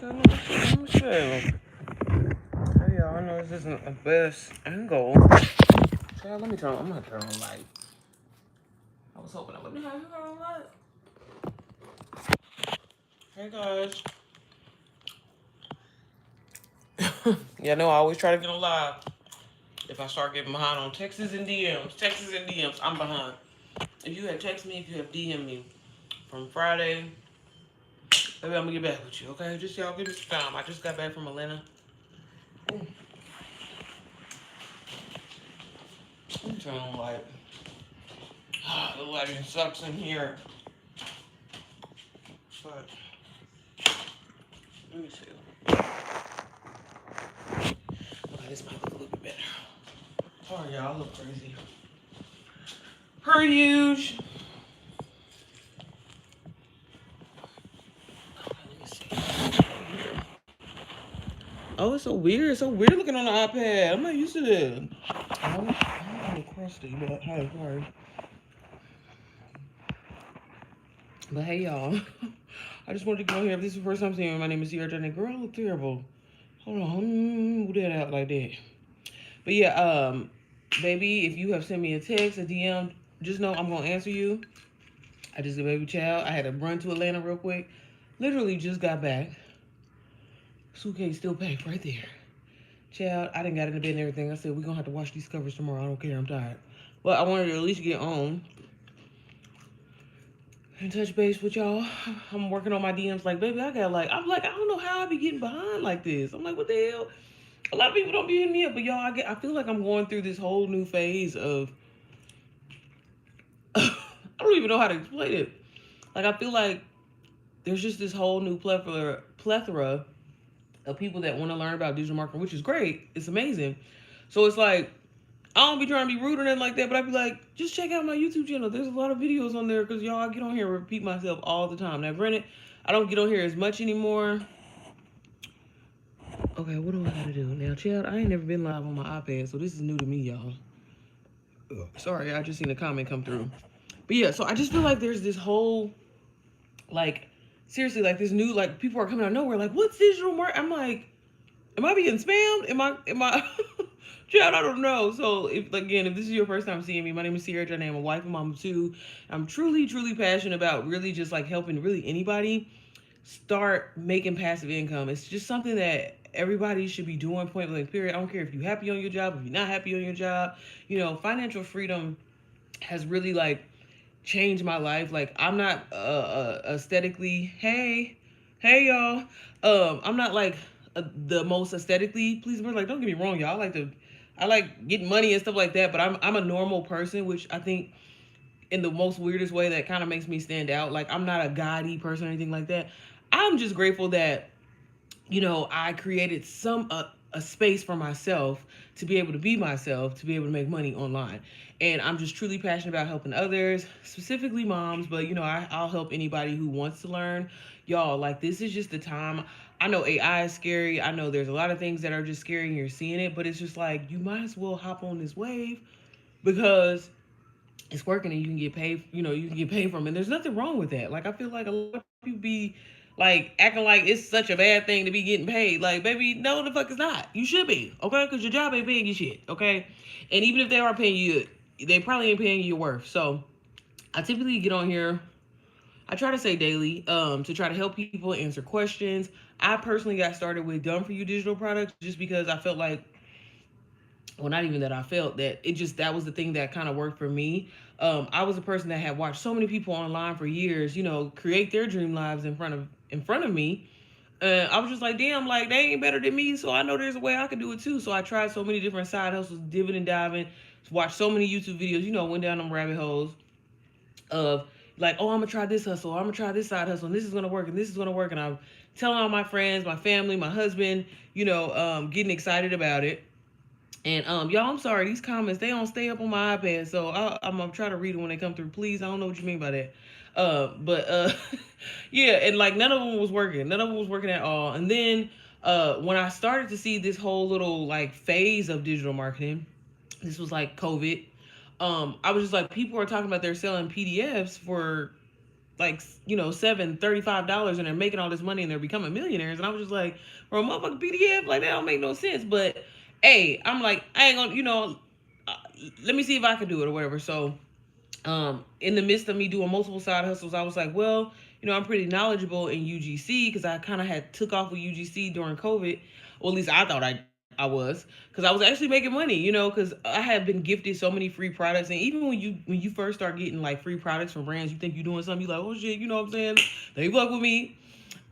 let me show. Hey, y'all, I know this isn't the best angle. Child, let me turn. I'm gonna turn on light. I was hoping I wouldn't have to turn on light. Hey guys. Yeah, no, I always try to get on live. If I start getting behind on texts and DMs, I'm behind. If you have text me, if you have DM me from Friday, maybe I'm gonna get back with you, okay? Just y'all give me some time. I just got back from Atlanta. Let me turn on light. The lighting sucks in here. But let me see. Okay, this might look a little bit better. Sorry, y'all, I look crazy. Per huge. Oh, it's so weird. It's so weird looking on the iPad. I'm not used to that. I'm a little crusty, but hey, sorry. But hey, y'all. I just wanted to go here. If this is the first time seeing me, my name is Sierra Johnny. Girl, I look terrible. Hold on. Move that out like that. But yeah, baby, if you have sent me a text, a DM, just know I'm gonna answer you. I just a baby child. I had to run to Atlanta real quick. Literally just got back. Suitcase still packed right there. Child, I didn't got in the bed and everything. I said, we're gonna have to wash these covers tomorrow. I don't care, I'm tired. But I wanted to at least get on and touch base with y'all. I'm working on my DMs like, baby, I don't know how I be getting behind like this. I'm like, what the hell? A lot of people don't be hitting me up, but y'all, I feel like I'm going through this whole new phase of, I don't even know how to explain it. Like, I feel like there's just this whole new plethora of people that want to learn about digital marketing, which is great. It's amazing. So it's like, I don't be trying to be rude or nothing like that, but I be like, just check out my YouTube channel. There's a lot of videos on there because y'all, I get on here and repeat myself all the time. Now, granted, I don't get on here as much anymore. Okay, what do I gotta do? Now, Chad, I ain't never been live on my iPad, so this is new to me, y'all. Sorry, I just seen a comment come through. But yeah, so I just feel like there's this whole, like, seriously, like this new, like, people are coming out of nowhere, like, what's digital marketing? I'm like, am I being spammed? Am I, Chad, I don't know. So if this is your first time seeing me, my name is Sierra Janae. I'm a wife and mom of two. I'm truly, truly passionate about really just like helping really anybody start making passive income. It's just something that everybody should be doing, point blank period. I don't care if you're happy on your job, if you're not happy on your job. Financial freedom has really like changed my life. Like, I'm not aesthetically, hey y'all. I'm not like the most aesthetically pleasing person. Like, don't get me wrong, y'all. I like getting money and stuff like that, but I'm a normal person, which I think in the most weirdest way that kind of makes me stand out. Like, I'm not a gaudy person or anything like that. I'm just grateful that I created a space for myself to be able to be myself, to be able to make money online. And I'm just truly passionate about helping others, specifically moms, but I'll help anybody who wants to learn. Y'all, like, this is just the time. I know AI is scary. I know there's a lot of things that are just scary and you're seeing it, but it's just like, you might as well hop on this wave because it's working and you can get paid, you can get paid from it. And there's nothing wrong with that. Like, I feel like a lot of people be like acting like it's such a bad thing to be getting paid. Like, baby, no, the fuck it's not. You should be, okay? Because your job ain't paying you shit, okay? And even if they are paying you, they probably ain't paying you your worth. So I typically get on here. I try to say daily to try to help people answer questions. I personally got started with Done For You digital products just because I felt like, well, not even that I felt that that was the thing that kind of worked for me. I was a person that had watched so many people online for years, create their dream lives in front of me. I was just like, damn, like, they ain't better than me, so I know there's a way I can do it too. So I tried so many different side hustles, diving and diving, watched so many YouTube videos, went down them rabbit holes of like, oh, I'm gonna try this hustle, or I'm gonna try this side hustle, and this is gonna work, and this is gonna work, and I'm telling all my friends, my family, my husband, getting excited about it. And y'all, I'm sorry, these comments, they don't stay up on my iPad, so I'm gonna try to read them when they come through. Please, I don't know what you mean by that. But yeah, and like none of them was working. None of them was working at all. And then when I started to see this whole little like phase of digital marketing, this was like COVID. I was just like, people are talking about they're selling PDFs for like, you know, $35 and they're making all this money and they're becoming millionaires. And I was just like, bro, motherfucking PDF, like that don't make no sense. But hey, I'm like, I ain't gonna, you know, uh, let me see if I can do it or whatever. So in the midst of me doing multiple side hustles, I was like, well, you know, I'm pretty knowledgeable in UGC because I kind of had took off with UGC during COVID. Well, at least I thought I was, because I was actually making money, you know, because I have been gifted so many free products. And even when you first start getting like free products from brands, you think you're doing something, you're like, oh shit, you know what I'm saying? They fuck with me.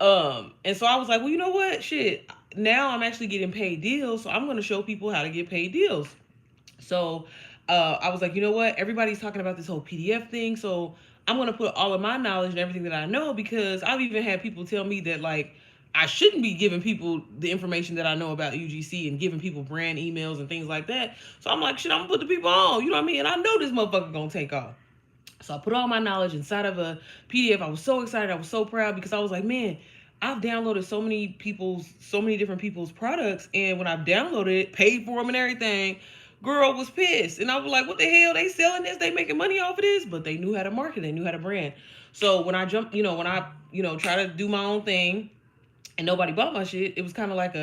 And so I was like, well, you know what? Shit. Now I'm actually getting paid deals, so I'm gonna show people how to get paid deals. So I was like, you know what? Everybody's talking about this whole PDF thing. So I'm going to put all of my knowledge and everything that I know, because I've even had people tell me that, like, I shouldn't be giving people the information that I know about UGC and giving people brand emails and things like that. So I'm like, shit, I'm going to put the people on. You know what I mean? And I know this motherfucker going to take off. So I put all my knowledge inside of a PDF. I was so excited. I was so proud because I was like, man, I've downloaded so many different people's products. And when I've downloaded it, paid for them and everything, girl was pissed. And I was like, what the hell? They selling this? They making money off of this? But they knew how to market. They knew how to brand. So when I jumped, when I, try to do my own thing and nobody bought my shit, it was kind of like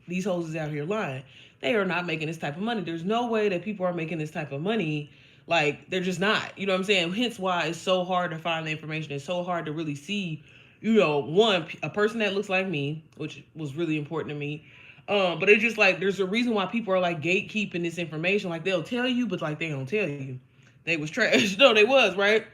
these hoes is out here lying. They are not making this type of money. There's no way that people are making this type of money. Like, they're just not. You know what I'm saying? Hence why it's so hard to find the information. It's so hard to really see, one, a person that looks like me, which was really important to me. But it's just like, there's a reason why people are like gatekeeping this information. Like, they'll tell you, but like they don't tell you. They was trash. No, they was, right?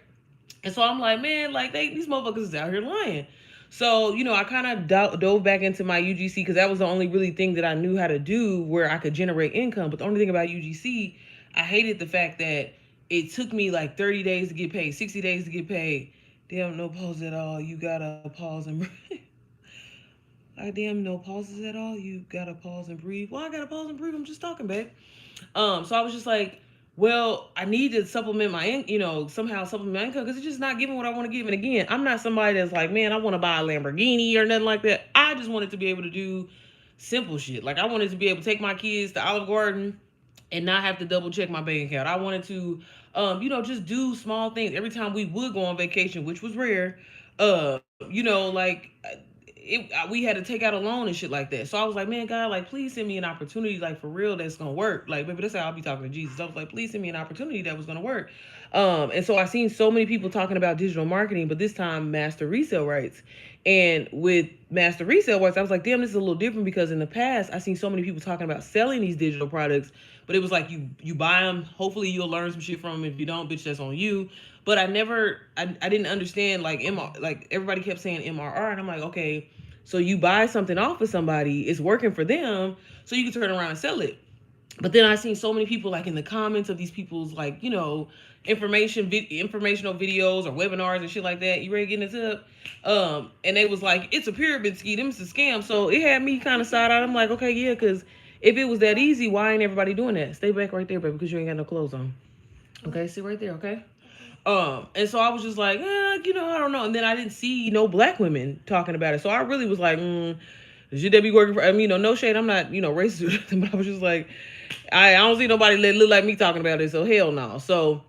And so I'm like, man, like these motherfuckers is out here lying. So, I kind of dove back into my UGC because that was the only really thing that I knew how to do where I could generate income. But the only thing about UGC, I hated the fact that it took me like 30 days to get paid, 60 days to get paid. Damn, no pause at all. You gotta pause and breathe. Like, damn, no pauses at all. You gotta pause and breathe. Well, I gotta pause and breathe. I'm just talking, babe. So I was just like, well, I need to supplement my, somehow supplement my income because it's just not giving what I want to give. And again, I'm not somebody that's like, man, I want to buy a Lamborghini or nothing like that. I just wanted to be able to do simple shit. Like, I wanted to be able to take my kids to Olive Garden and not have to double check my bank account. I wanted to, just do small things every time we would go on vacation, which was rare. Like we had to take out a loan and shit like that. So I was like, man, God, like, please send me an opportunity, like, for real, that's gonna work. Like, maybe that's how I'll be talking to Jesus. I was like, please send me an opportunity that was gonna work. And so I seen so many people talking about digital marketing, but this time master resale rights. And with master resale rights, I was like, damn, this is a little different because in the past I seen so many people talking about selling these digital products, but it was like you buy them, hopefully you'll learn some shit from them. If you don't, bitch, that's on you. But I didn't understand, like, like everybody kept saying MRR, and I'm like, okay, so you buy something off of somebody, it's working for them, so you can turn around and sell it. But then I seen so many people, like, in the comments of these people's, like, informational videos or webinars and shit like that. You ready to get into it? And they was like, it's a pyramid scheme, it's a scam. So it had me kind of side out. I'm like, okay, yeah, because if it was that easy, why ain't everybody doing that? Stay back right there, baby, because you ain't got no clothes on. Okay, sit right there, okay? And so I was just like, I don't know. And then I didn't see no black women talking about it. So I really was like, should they be working for, no shade, I'm not, racist, but I was just like, I don't see nobody that look like me talking about it, so hell no. So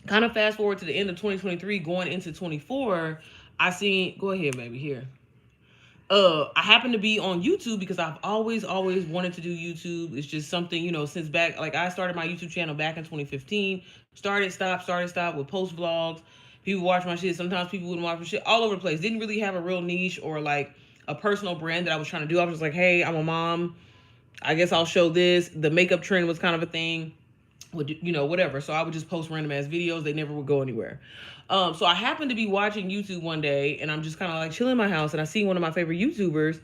kind of fast forward to the end of 2023, going into 24, I seen, go ahead, baby, here. I happen to be on YouTube because I've always wanted to do YouTube. It's just something, since back, like, I started my YouTube channel back in 2015. Started, stop with post vlogs. People watch my shit. Sometimes people wouldn't watch my shit. All over the place. Didn't really have a real niche or like a personal brand that I was trying to do. I was just like, hey, I'm a mom. I guess I'll show this. The makeup trend was kind of a thing. Whatever. So I would just post random ass videos. They never would go anywhere. So I happened to be watching YouTube one day, and I'm just kind of like chilling in my house, and I see one of my favorite YouTubers,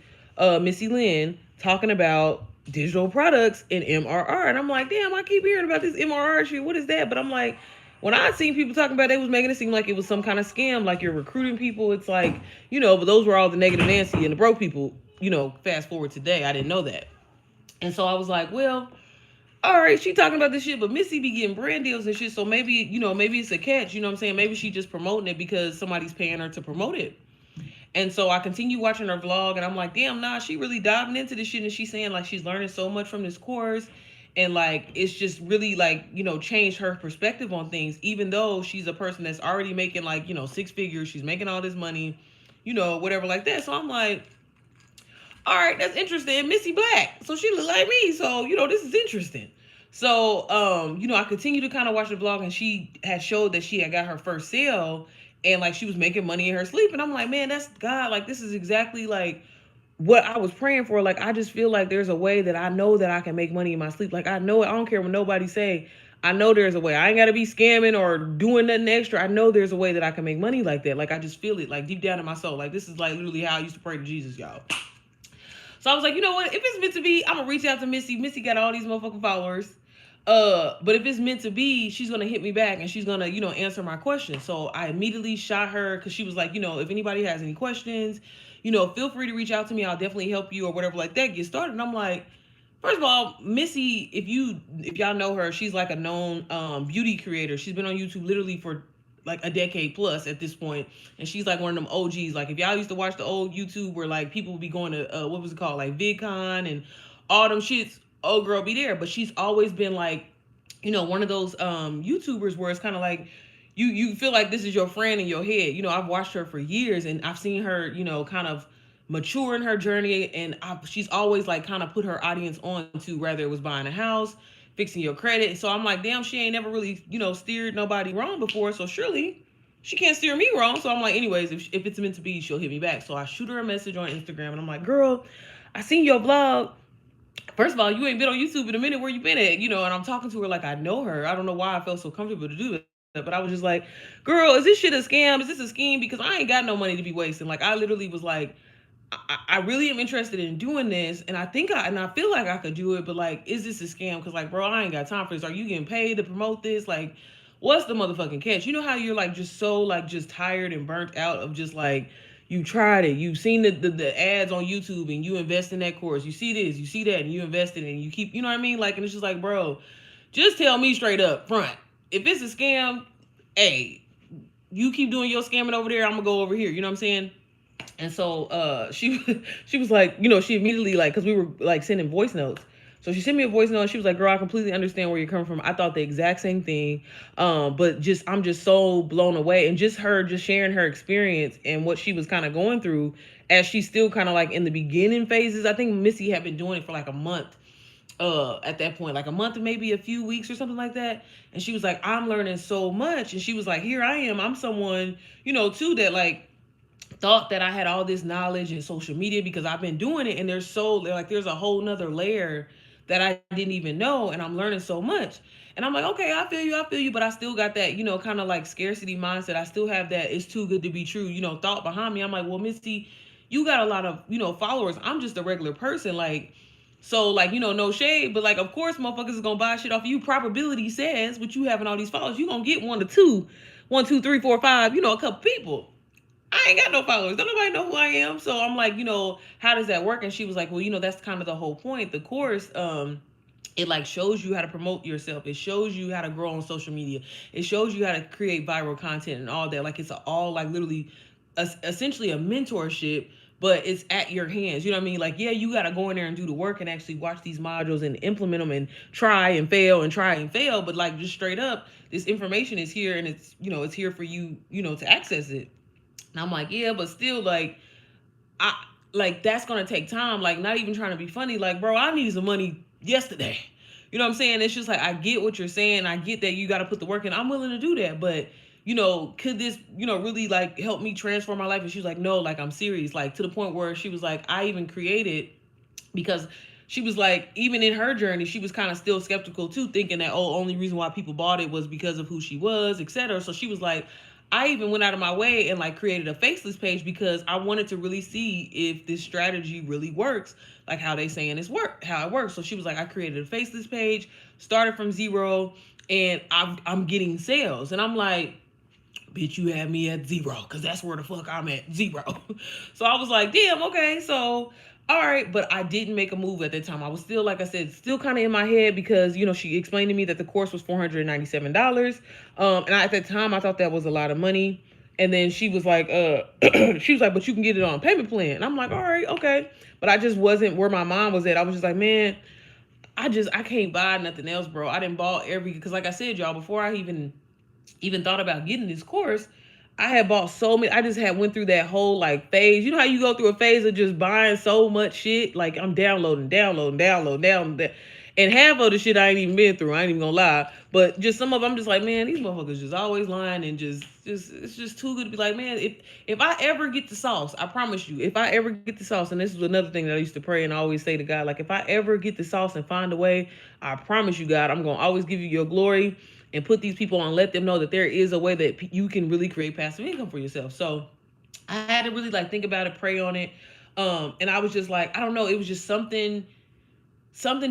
Missy Lynn, talking about digital products and MRR. And I'm like, damn, I keep hearing about this MRR shit. What is that? But I'm like, when I seen people talking about it, they was making it seem like it was some kind of scam, like you're recruiting people. It's like, but those were all the negative Nancy and the broke people, fast forward today. I didn't know that. And so I was like, well, all right, she talking about this shit, but Missy be getting brand deals and shit, so maybe, maybe it's a catch, you know what I'm saying? Maybe she just promoting it because somebody's paying her to promote it. And so I continue watching her vlog, and I'm like, damn, nah, she really diving into this shit, and she's saying, like, she's learning so much from this course, And like it's just really like, you know, changed her perspective on things, even though she's a person that's already making like, you know, six figures, she's making all this money, you know, whatever like that. So I'm like, all right, that's interesting. Missy Black, so she look like me, so you know, this is interesting. So you know, I continue to kind of watch the vlog, and she had showed that she had got her first sale, and like she was making money in her sleep. And I'm like, man, that's God, like this is exactly like what I was praying for. Like I just feel like there's a way that I know that I can make money in my sleep. Like I know it. I don't care what nobody say. I know there's a way. I ain't gotta be scamming or doing nothing extra. I know there's a way that I can make money like that. Like I just feel it like deep down in my soul. Like this is like literally how I used to pray to Jesus, y'all. So I was like, you know what? If it's meant to be, I'm gonna reach out to Missy. Missy got all these motherfucking followers. But if it's meant to be, she's gonna hit me back and she's gonna, you know, answer my questions. So I immediately shot her because she was like, you know, if anybody has any questions, you know, feel free to reach out to me. I'll definitely help you or whatever like that. Get started. And I'm like, first of all, Missy, if y'all know her, she's like a known beauty creator. She's been on YouTube literally for like a decade plus at this point, and she's like one of them OGs. Like if y'all used to watch the old YouTube where like people would be going to what was it called, like VidCon and all them shits, old girl be there. But she's always been like, you know, one of those YouTubers where it's kind of like you feel like this is your friend in your head. You know, I've watched her for years and I've seen her, you know, kind of mature in her journey, and she's always like kind of put her audience on to, whether it was buying a house, fixing your credit. So I'm like, damn, she ain't never really, you know, steered nobody wrong before, so surely she can't steer me wrong. So I'm like, anyways, if it's meant to be, she'll hit me back. So I shoot her a message on Instagram and I'm like, girl, I seen your vlog. First of all, you ain't been on YouTube in a minute. Where you been at? You know, and I'm talking to her like I know her. I don't know why I felt so comfortable to do that. But I was just like, girl, is this shit a scam? Is this a scheme? Because I ain't got no money to be wasting. Like I literally was like, I really am interested in doing this, and I feel like I could do it, but like, is this a scam? Because like, bro, I ain't got time for this. Are you getting paid to promote this? Like, what's the motherfucking catch? You know how you're like just so like just tired and burnt out of just like you tried it, you've seen the ads on YouTube, and you invest in that course. You see this, you see that, and you invest in it, and you keep, you know what I mean? Like, and it's just like, bro, just tell me straight up front. If it's a scam, hey, you keep doing your scamming over there, I'm gonna go over here. You know what I'm saying? And so she was like, you know, she immediately like, because we were like sending voice notes. So she sent me a voice note and she was like, girl, I completely understand where you're coming from. I thought the exact same thing. But just I'm just so blown away. And just her just sharing her experience and what she was kind of going through as she's still kind of like in the beginning phases. I think Missy had been doing it for like a month at that point, like a month, maybe a few weeks or something like that. And she was like, I'm learning so much. And she was like, here I am. I'm someone, you know, too, that like thought that I had all this knowledge in social media because I've been doing it, and there's a whole nother layer that I didn't even know, and I'm learning so much. And I'm like, okay, I feel you, but I still got that, you know, kind of like scarcity mindset. I still have that it's too good to be true, you know, thought behind me. I'm like, well, Misty, you got a lot of, you know, followers. I'm just a regular person, like, so like, you know, no shade, but like, of course, motherfuckers is gonna buy shit off of you. Probability says with you having all these followers, you gonna get one, two, three, four, five, you know, a couple people. I ain't got no followers. Don't nobody know who I am. So I'm like, you know, how does that work? And she was like, well, you know, that's kind of the whole point. The course, it like shows you how to promote yourself. It shows you how to grow on social media. It shows you how to create viral content and all that. Like it's all like literally essentially a mentorship, but it's at your hands. You know what I mean? Like, yeah, you got to go in there and do the work and actually watch these modules and implement them and try and fail. But like just straight up, this information is here and it's, you know, it's here for you, you know, to access it. And I'm like, yeah, but still, like, that's gonna take time. Like, not even trying to be funny. Like, bro, I need some money yesterday. You know what I'm saying? It's just like, I get what you're saying. I get that you got to put the work in. I'm willing to do that. But, you know, could this, you know, really like help me transform my life? And she was like, no, like, I'm serious. Like, to the point where she was like, I even created, because she was like, even in her journey, she was kind of still skeptical too, thinking that, oh, only reason why people bought it was because of who she was, etc. So she was like, I even went out of my way and like created a faceless page because I wanted to really see if this strategy really works, like how they saying how it works. So she was like, I created a faceless page, started from zero, and I'm getting sales. And I'm like, bitch, you had me at zero, because that's where the fuck I'm at, zero. So I was like, damn, okay, so all right. But I didn't make a move at that time. I was still, like I said, still kind of in my head because, you know, she explained to me that the course was $497. At that time, I thought that was a lot of money. And then she was like, she was like, but you can get it on a payment plan. And I'm like, all right, okay. But I just wasn't where my mind was at. I was just like, man, I can't buy nothing else, bro. I didn't bought because like I said, y'all, before I even thought about getting this course, I had bought so many. I just had went through that whole like phase. You know how you go through a phase of just buying so much shit? Like I'm downloading. And half of the shit I ain't even been through. I ain't even gonna lie. But just some of them, I'm just like, man, these motherfuckers just always lying and just it's just too good to be like, man, if I ever get the sauce, I promise you, if I ever get the sauce, and this is another thing that I used to pray and I always say to God, like if I ever get the sauce and find a way, I promise you, God, I'm gonna always give you your glory and put these people on, let them know that there is a way that you can really create passive income for yourself. So I had to really like think about it, pray on it. And I was just like, I don't know, it was just something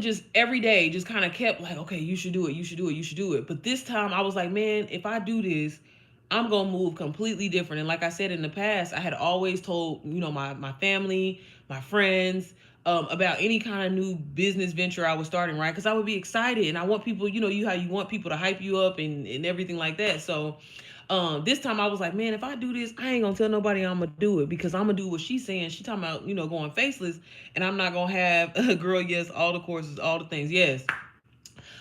just every day just kind of kept like, okay, you should do it. But this time I was like, man, if I do this, I'm going to move completely different. And like I said in the past, I had always told, my family, my friends, about any kind of new business venture I was starting, right? Because I would be excited and I want people, how you want people to hype you up and everything like that. So this time I was like, man, if I do this, I ain't gonna tell nobody I'm gonna do it because I'm gonna do what she's saying. She talking about, going faceless, and I'm not gonna have a girl, yes, all the courses, all the things, yes.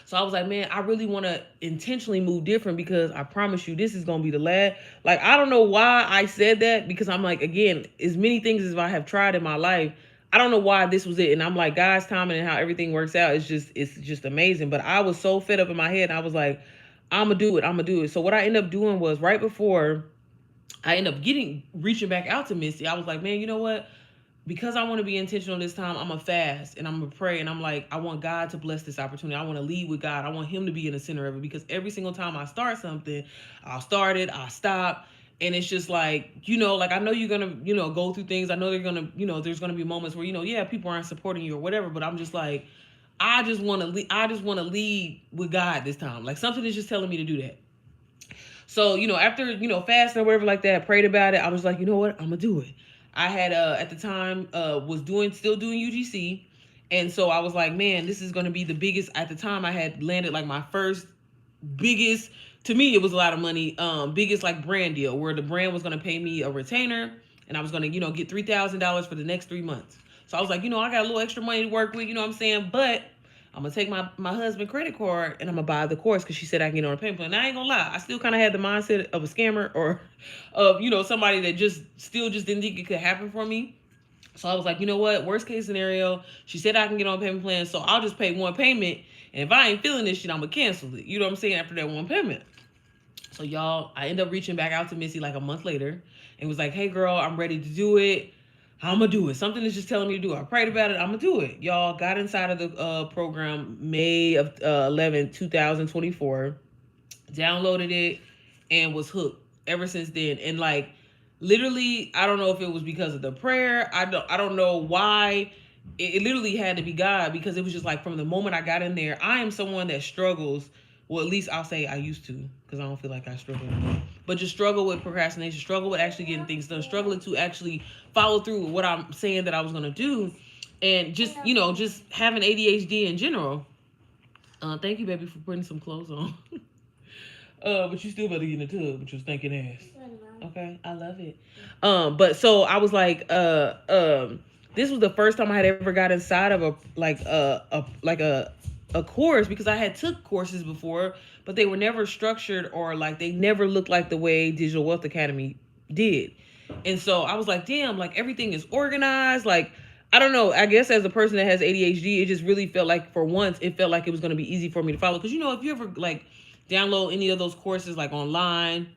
So I was like, man, I really want to intentionally move different because I promise you this is going to be the last. Like, I don't know why I said that because I'm like, again, as many things as I have tried in my life, I don't know why this was it. And I'm like, God's timing and how everything works out it's just amazing. But I was so fed up in my head. And I was like, I'm going to do it. So what I ended up doing was right before I ended up reaching back out to Missy, I was like, man, you know what? Because I want to be intentional this time, I'm going to fast and I'm going to pray. And I'm like, I want God to bless this opportunity. I want to lead with God. I want him to be in the center of it because every single time I start something, I'll start it, I'll stop. And it's just like, like I know you're going to, go through things. I know they're going to, there's going to be moments where, yeah, people aren't supporting you or whatever. But I'm just like, I just want to lead with God this time. Like something is just telling me to do that. So, after, fasting or whatever like that, prayed about it. I was like, you know what? I'm going to do it. I had, at the time, was still doing UGC. And so I was like, man, this is going to be the biggest. At the time, I had landed like my first biggest, to me, it was a lot of money, biggest like brand deal where the brand was going to pay me a retainer and I was going to, get $3,000 for the next 3 months. So I was like, I got a little extra money to work with, you know what I'm saying? But I'm going to take my husband's credit card and I'm going to buy the course because she said I can get on a payment plan. And I ain't going to lie. I still kind of had the mindset of a scammer or of, somebody that just didn't think it could happen for me. So I was like, you know what? Worst case scenario, she said I can get on a payment plan. So I'll just pay one payment. And if I ain't feeling this shit, I'm going to cancel it. You know what I'm saying? After that one payment. So y'all, I end up reaching back out to Missy like a month later and was like, hey girl, I'm ready to do it. I'm going to do it. Something is just telling me to do it. I prayed about it. I'm going to do it. Y'all got inside of the program May of 11, 2024. Downloaded it and was hooked ever since then. And like, literally, I don't know if it was because of the prayer. I don't know why. It literally had to be God because it was just like from the moment I got in there, I am someone that struggles. Well, at least I'll say I used to because I don't feel like I struggle anymore. But just struggle with procrastination, struggle with actually getting things done, struggling to actually follow through with what I'm saying that I was going to do. And just, just having ADHD in general. Thank you, baby, for putting some clothes on. But you still better get in the tub with your stinking ass. Okay, I love it. But so I was like, this was the first time I had ever got inside of a course because I had took courses before, but they were never structured or like they never looked like the way Digital Wealth Academy did. And so I was like, damn, like everything is organized. Like, I don't know. I guess as a person that has ADHD, it just really felt like for once, it felt like it was going to be easy for me to follow. Because, if you ever like download any of those courses like online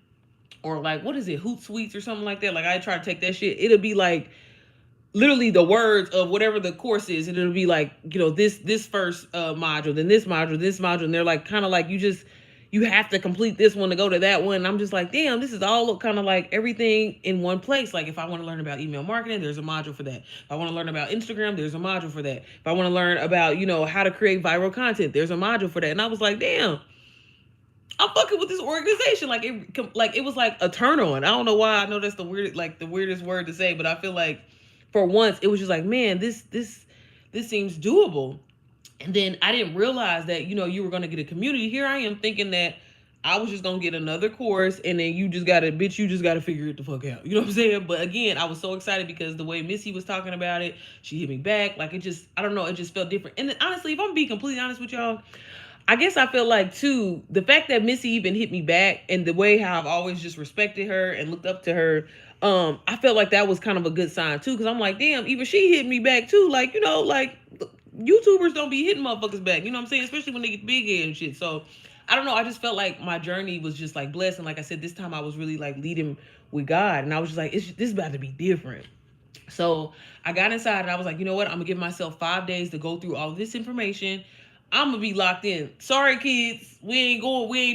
or like, what is it, Hootsuite or something like that. Like I try to take that shit. It'll be like literally the words of whatever the course is. And it'll be like, this first module, then this module. And they're like, kind of like you have to complete this one to go to that one. And I'm just like, damn, this is all kind of like everything in one place. Like if I want to learn about email marketing, there's a module for that. If I want to learn about Instagram, there's a module for that. If I want to learn about, how to create viral content, there's a module for that. And I was like, damn, I'm fucking with this organization. Like it was like a turn on. I don't know why. I know that's the weirdest word to say, but I feel like for once it was just like, man, this seems doable. And then I didn't realize that, you were going to get a community. Here I am thinking that I was just gonna get another course, and then you just gotta, bitch, you just gotta figure it the fuck out. You know what I'm saying? But again, I was so excited because the way Missy was talking about it, she hit me back. Like, it just, I don't know, it just felt different. And then, honestly, if I'm being completely honest with y'all, I guess I feel like too, the fact that Missy even hit me back and the way how I've always just respected her and looked up to her, I felt like that was kind of a good sign too. Cause I'm like, damn, even she hit me back too. Like, you know, like YouTubers don't be hitting motherfuckers back. You know what I'm saying? Especially when they get big and shit. So I don't know. I just felt like my journey was just like blessed. And like I said, this time I was really like leading with God. And I was just like, this is about to be different. So I got inside and I was like, you know what? I'm gonna give myself 5 days to go through all of this information. I'm gonna be locked in. Sorry, kids, we ain't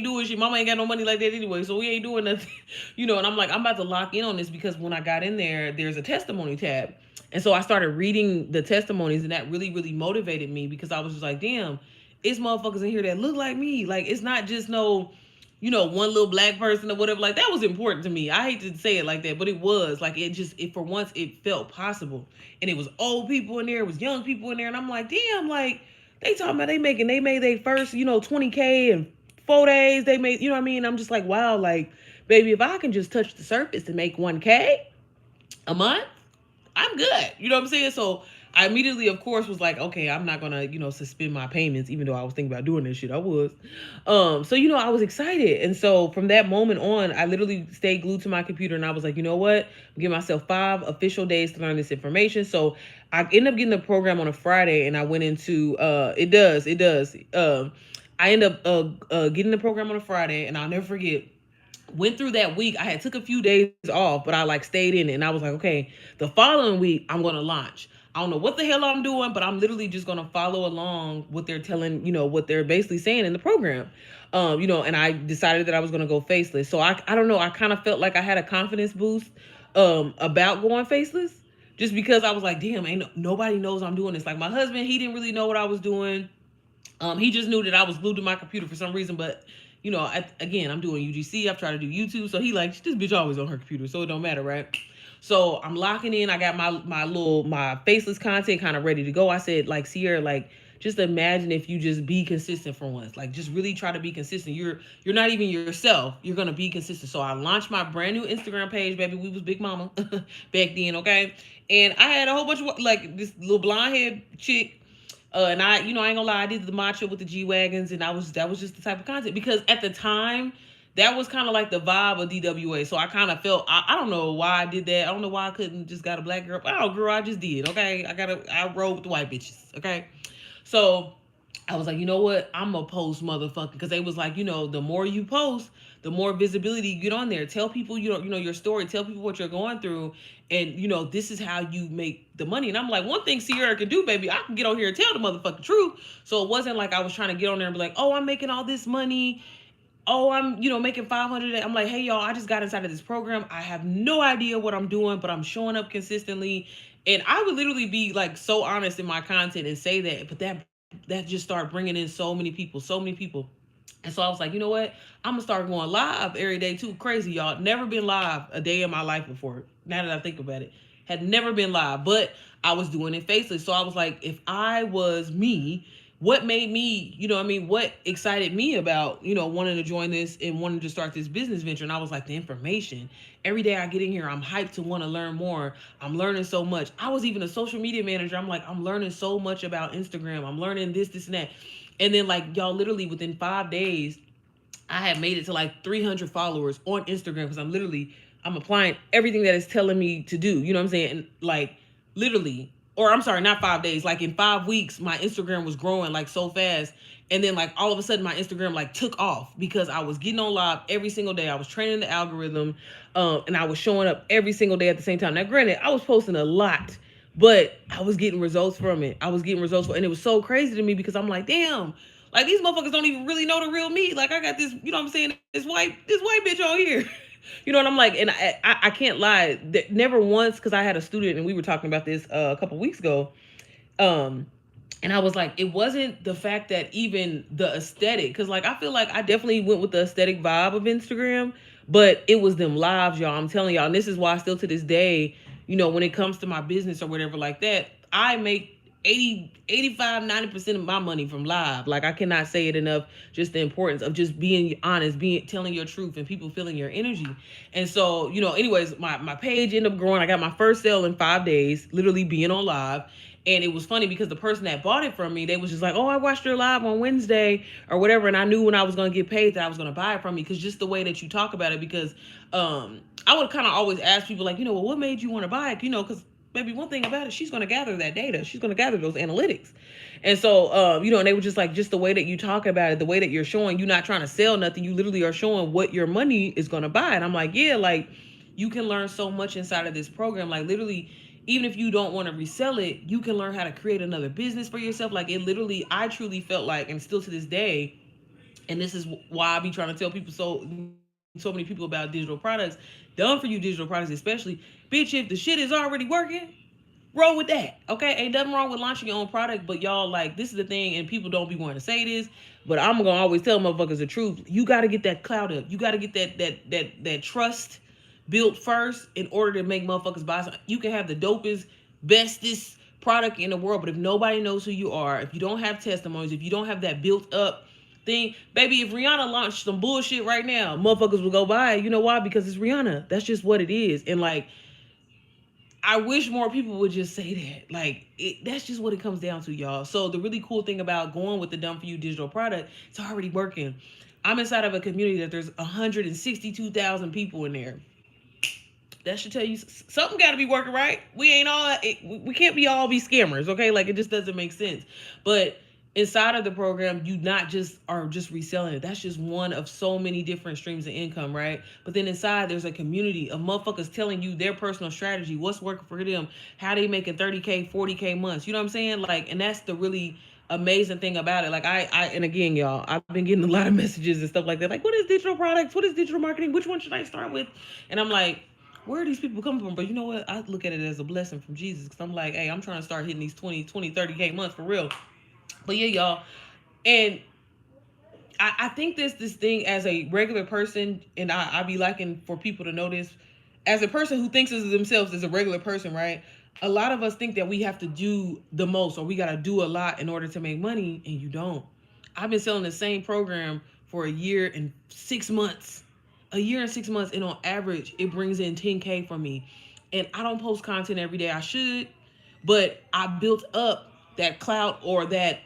doing shit. Mama ain't got no money like that anyway, so we ain't doing nothing. You know, and I'm like, I'm about to lock in on this because when I got in there, there's a testimony tab. And so I started reading the testimonies, and that really, really motivated me because I was just like, damn, it's motherfuckers in here that look like me. Like, it's not just no, you know, one little black person or whatever. Like, that was important to me. I hate to say it like that, but it was. Like, it for once, it felt possible. And it was old people in there, it was young people in there, and I'm like, damn, like, they talking about they made their first, you know, 20K in 4 days. They made, you know what I mean? I'm just like, wow, like, baby, if I can just touch the surface and make 1K a month, I'm good. You know what I'm saying? So I immediately, of course, was like, okay, I'm not gonna, you know, suspend my payments, even though I was thinking about doing this shit. I was. So, you know, I was excited. And so from that moment on, I literally stayed glued to my computer and I was like, you know what? Give myself 5 official days to learn this information. So I ended up getting the program on a Friday and I went into it does. I end up getting the program on a Friday, and I'll never forget, went through that week. I had took a few days off, but I like stayed in it, and I was like, okay, the following week I'm gonna launch. I don't know what the hell I'm doing, but I'm literally just gonna follow along what they're telling, you know, what they're basically saying in the program. You know, and I decided that I was gonna go faceless. So I don't know, I kind of felt like I had a confidence boost about going faceless. Just because I was like, damn, nobody knows I'm doing this. Like, my husband, he didn't really know what I was doing. He just knew that I was glued to my computer for some reason, but you know, again, I'm doing UGC. I've tried to do YouTube, so he like, this bitch always on her computer, so it don't matter, right? So I'm locking in. I got my faceless content kind of ready to go. I said, like, Sierra, like, just imagine if you just be consistent for once. Like, just really try to be consistent. You're not even yourself. You're gonna be consistent. So I launched my brand new Instagram page, baby. We was big mama back then, okay? And I had a whole bunch of, like, this little blonde head chick. And I, you know, I ain't gonna lie, I did the matcha with the G-Wagons, and that was just the type of content. Because at the time, that was kind of like the vibe of DWA. So I kind of felt, I don't know why I did that. I don't know why I couldn't just got a black girl. Oh, girl, I just did, okay? I rode with the white bitches, okay? So I was like, you know what? I'm a post motherfucker. Because they was like, you know, the more you post, the more visibility you get on there. Tell people, you know, your story. Tell people what you're going through. And, you know, this is how you make the money. And I'm like, one thing Sierra can do, baby, I can get on here and tell the motherfucking truth. So it wasn't like I was trying to get on there and be like, oh, I'm making all this money. Oh, I'm, you know, making 500. I'm like, hey, y'all, I just got inside of this program. I have no idea what I'm doing, but I'm showing up consistently. And I would literally be like so honest in my content and say that. But that just started bringing in so many people. And so I was like, you know what? I'm going to start going live every day too. Crazy, y'all. Never been live a day in my life before. Now that I think about it. Had never been live, but I was doing it faceless. So I was like, if I was me, what made me, you know what I mean? What excited me about, you know, wanting to join this and wanting to start this business venture? And I was like, the information. Every day I get in here, I'm hyped to want to learn more. I'm learning so much. I was even a social media manager. I'm like, I'm learning so much about Instagram. I'm learning this, and that. And then, like, y'all, literally within 5 days, I had made it to like 300 followers on Instagram because I'm applying everything that it's telling me to do. You know what I'm saying? And like, literally, or I'm sorry, not 5 days. Like, in 5 weeks, my Instagram was growing like so fast. And then, like, all of a sudden, my Instagram like took off because I was getting on live every single day. I was training the algorithm, and I was showing up every single day at the same time. Now, granted, I was posting a lot, but I was getting results from it. And it was so crazy to me because I'm like, damn, like, these motherfuckers don't even really know the real me. Like, I got this, you know what I'm saying, this white bitch on here. You know what I'm like? And I can't lie, never once, because I had a student and we were talking about this a couple weeks ago. And I was like, it wasn't the fact that even the aesthetic, because like I feel like I definitely went with the aesthetic vibe of Instagram, but it was them lives, y'all. I'm telling y'all, and this is why still to this day, you know, when it comes to my business or whatever like that, I make 85, 90% of my money from live. Like, I cannot say it enough, just the importance of just being honest, telling your truth, and people feeling your energy. And so, anyways, my page ended up growing. I got my first sale in 5 days, literally being on live. And it was funny because the person that bought it from me, they was just like, oh, I watched your live on Wednesday or whatever. And I knew when I was going to get paid that I was going to buy it from me, because just the way that you talk about it. Because I would kind of always ask people like, well, what made you want to buy it? Because maybe one thing about it, she's going to gather that data. She's going to gather those analytics. And so, and they were just like, just the way that you talk about it, the way that you're showing, you're not trying to sell nothing. You literally are showing what your money is going to buy. And I'm like, yeah, like, you can learn so much inside of this program. Like, literally, even if you don't want to resell it, you can learn how to create another business for yourself. Like, it literally, I truly felt like, and still to this day, and this is why I be trying to tell people so many people about digital products, done for you digital products especially, bitch, if the shit is already working, roll with that, okay? Ain't nothing wrong with launching your own product, but y'all, like, this is the thing, and people don't be wanting to say this, but I'm gonna always tell motherfuckers the truth. You gotta get that clout up. You gotta get that trust built first in order to make motherfuckers buy something. You can have the dopest, bestest product in the world, but if nobody knows who you are, if you don't have testimonies, if you don't have that built up thing, baby, if Rihanna launched some bullshit right now, motherfuckers will go buy it. You know why? Because it's Rihanna. That's just what it is. And like, I wish more people would just say that. Like, that's just what it comes down to, y'all. So the really cool thing about going with the Done For You digital product, it's already working. I'm inside of a community that there's 162,000 people in there. That should tell you something got to be working, right? We ain't all, we can't be scammers, okay? Like, it just doesn't make sense. But inside of the program, you not just are just reselling it. That's just one of so many different streams of income, right? But then inside, there's a community of motherfuckers telling you their personal strategy, what's working for them, how they making 30K, 40K months. You know what I'm saying? Like, and that's the really amazing thing about it. Like, and again, y'all, I've been getting a lot of messages and stuff like that. Like, what is digital products? What is digital marketing? Which one should I start with? And I'm like, where are these people coming from? But you know what? I look at it as a blessing from Jesus, because I'm like, hey, I'm trying to start hitting these 20, 30K months for real. But yeah, y'all. And I think this thing as a regular person, and I be liking for people to know this, as a person who thinks of themselves as a regular person, right? A lot of us think that we have to do the most, or we got to do a lot in order to make money, and you don't. I've been selling the same program for a year and 6 months. A year and 6 months, and on average, it brings in 10K for me. And I don't post content every day. I should, but I built up that clout or that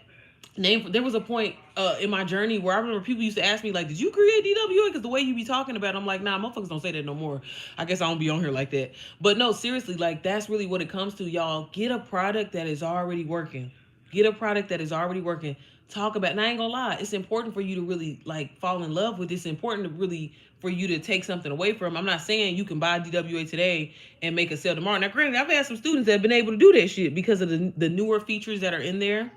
name. There was a point in my journey where I remember people used to ask me, like, did you create DWA? Because the way you be talking about it, I'm like, nah, motherfuckers don't say that no more. I guess I don't be on here like that. But no, seriously, like, that's really what it comes to, y'all. Get a product that is already working. Get a product that is already working. Talk about, and I ain't gonna lie, it's important for you to really, like, fall in love with it. It's important to really, for you to take something away from. I'm not saying you can buy DWA today and make a sale tomorrow. Now, granted, I've had some students that have been able to do that shit because of the newer features that are in there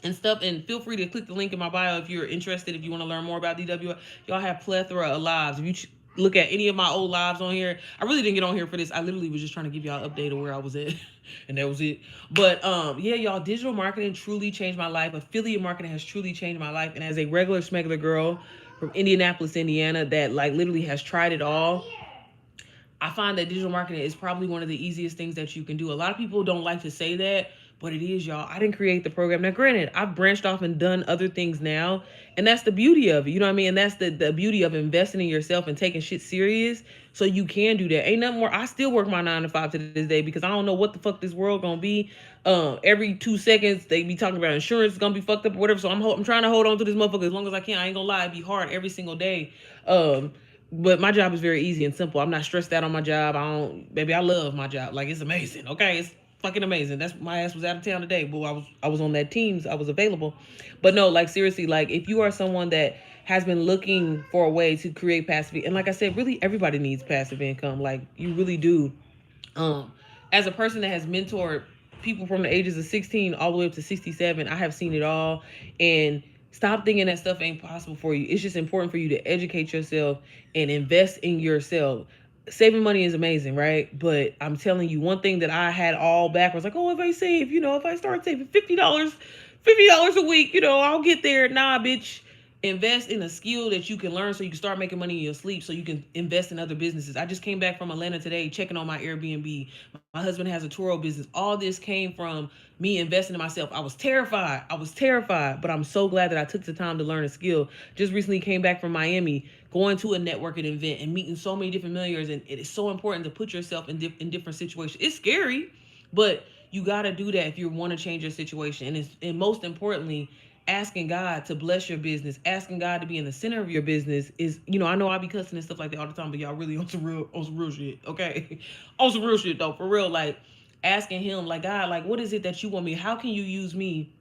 and stuff. And feel free to click the link in my bio if you're interested, if you want to learn more about DWA. Y'all have plethora of lives. If you look at any of my old lives on here, I really didn't get on here for this. I literally was just trying to give y'all an update of where I was at. And that was it. But yeah, y'all, digital marketing truly changed my life. Affiliate marketing has truly changed my life. And as a regular smuggler girl from Indianapolis, Indiana, that like literally has tried it all, I find that digital marketing is probably one of the easiest things that you can do. A lot of people don't like to say that, but it is, y'all. I didn't create the program. Now, granted, I've branched off and done other things now, and that's the beauty of it. You know what I mean? And that's the beauty of investing in yourself and taking shit serious, so you can do that. Ain't nothing more. I still work my 9 to 5 to this day because I don't know what the fuck this world gonna be. Every 2 seconds they be talking about insurance is gonna be fucked up or whatever. So I'm trying to hold on to this motherfucker as long as I can. I ain't gonna lie, it'd be hard every single day. But my job is very easy and simple. I'm not stressed out on my job. I love my job. Like, it's amazing. Okay, it's fucking amazing. That's, my ass was out of town today, but I was on that Teams. I was available. But no, like, seriously, like, if you are someone that has been looking for a way to create passive, and like I said, really everybody needs passive income. Like, you really do. As a person that has mentored people from the ages of 16 all the way up to 67, I have seen it all. And stop thinking that stuff ain't possible for you. It's just important for you to educate yourself and invest in yourself. Saving money is amazing, right? But I'm telling you, one thing that I had all backwards, like, oh, if I save, if I start saving $50 a week, I'll get there. Nah, bitch. invest in a skill that you can learn so you can start making money in your sleep so you can invest in other businesses. I just came back from Atlanta today checking on my Airbnb. My husband has a Turo business. All this came from me investing in myself. I was terrified. But I'm so glad that I took the time to learn a skill. Just recently came back from Miami, going to a networking event and meeting so many different millionaires. And it is so important to put yourself in different situations. It's scary, but you got to do that if you want to change your situation. And most importantly, asking God to bless your business, asking God to be in the center of your business is, I know I be cussing and stuff like that all the time, but y'all really on some real shit, okay? On some real shit though, for real, like asking him, like, God, like, what is it that you want me? How can you use me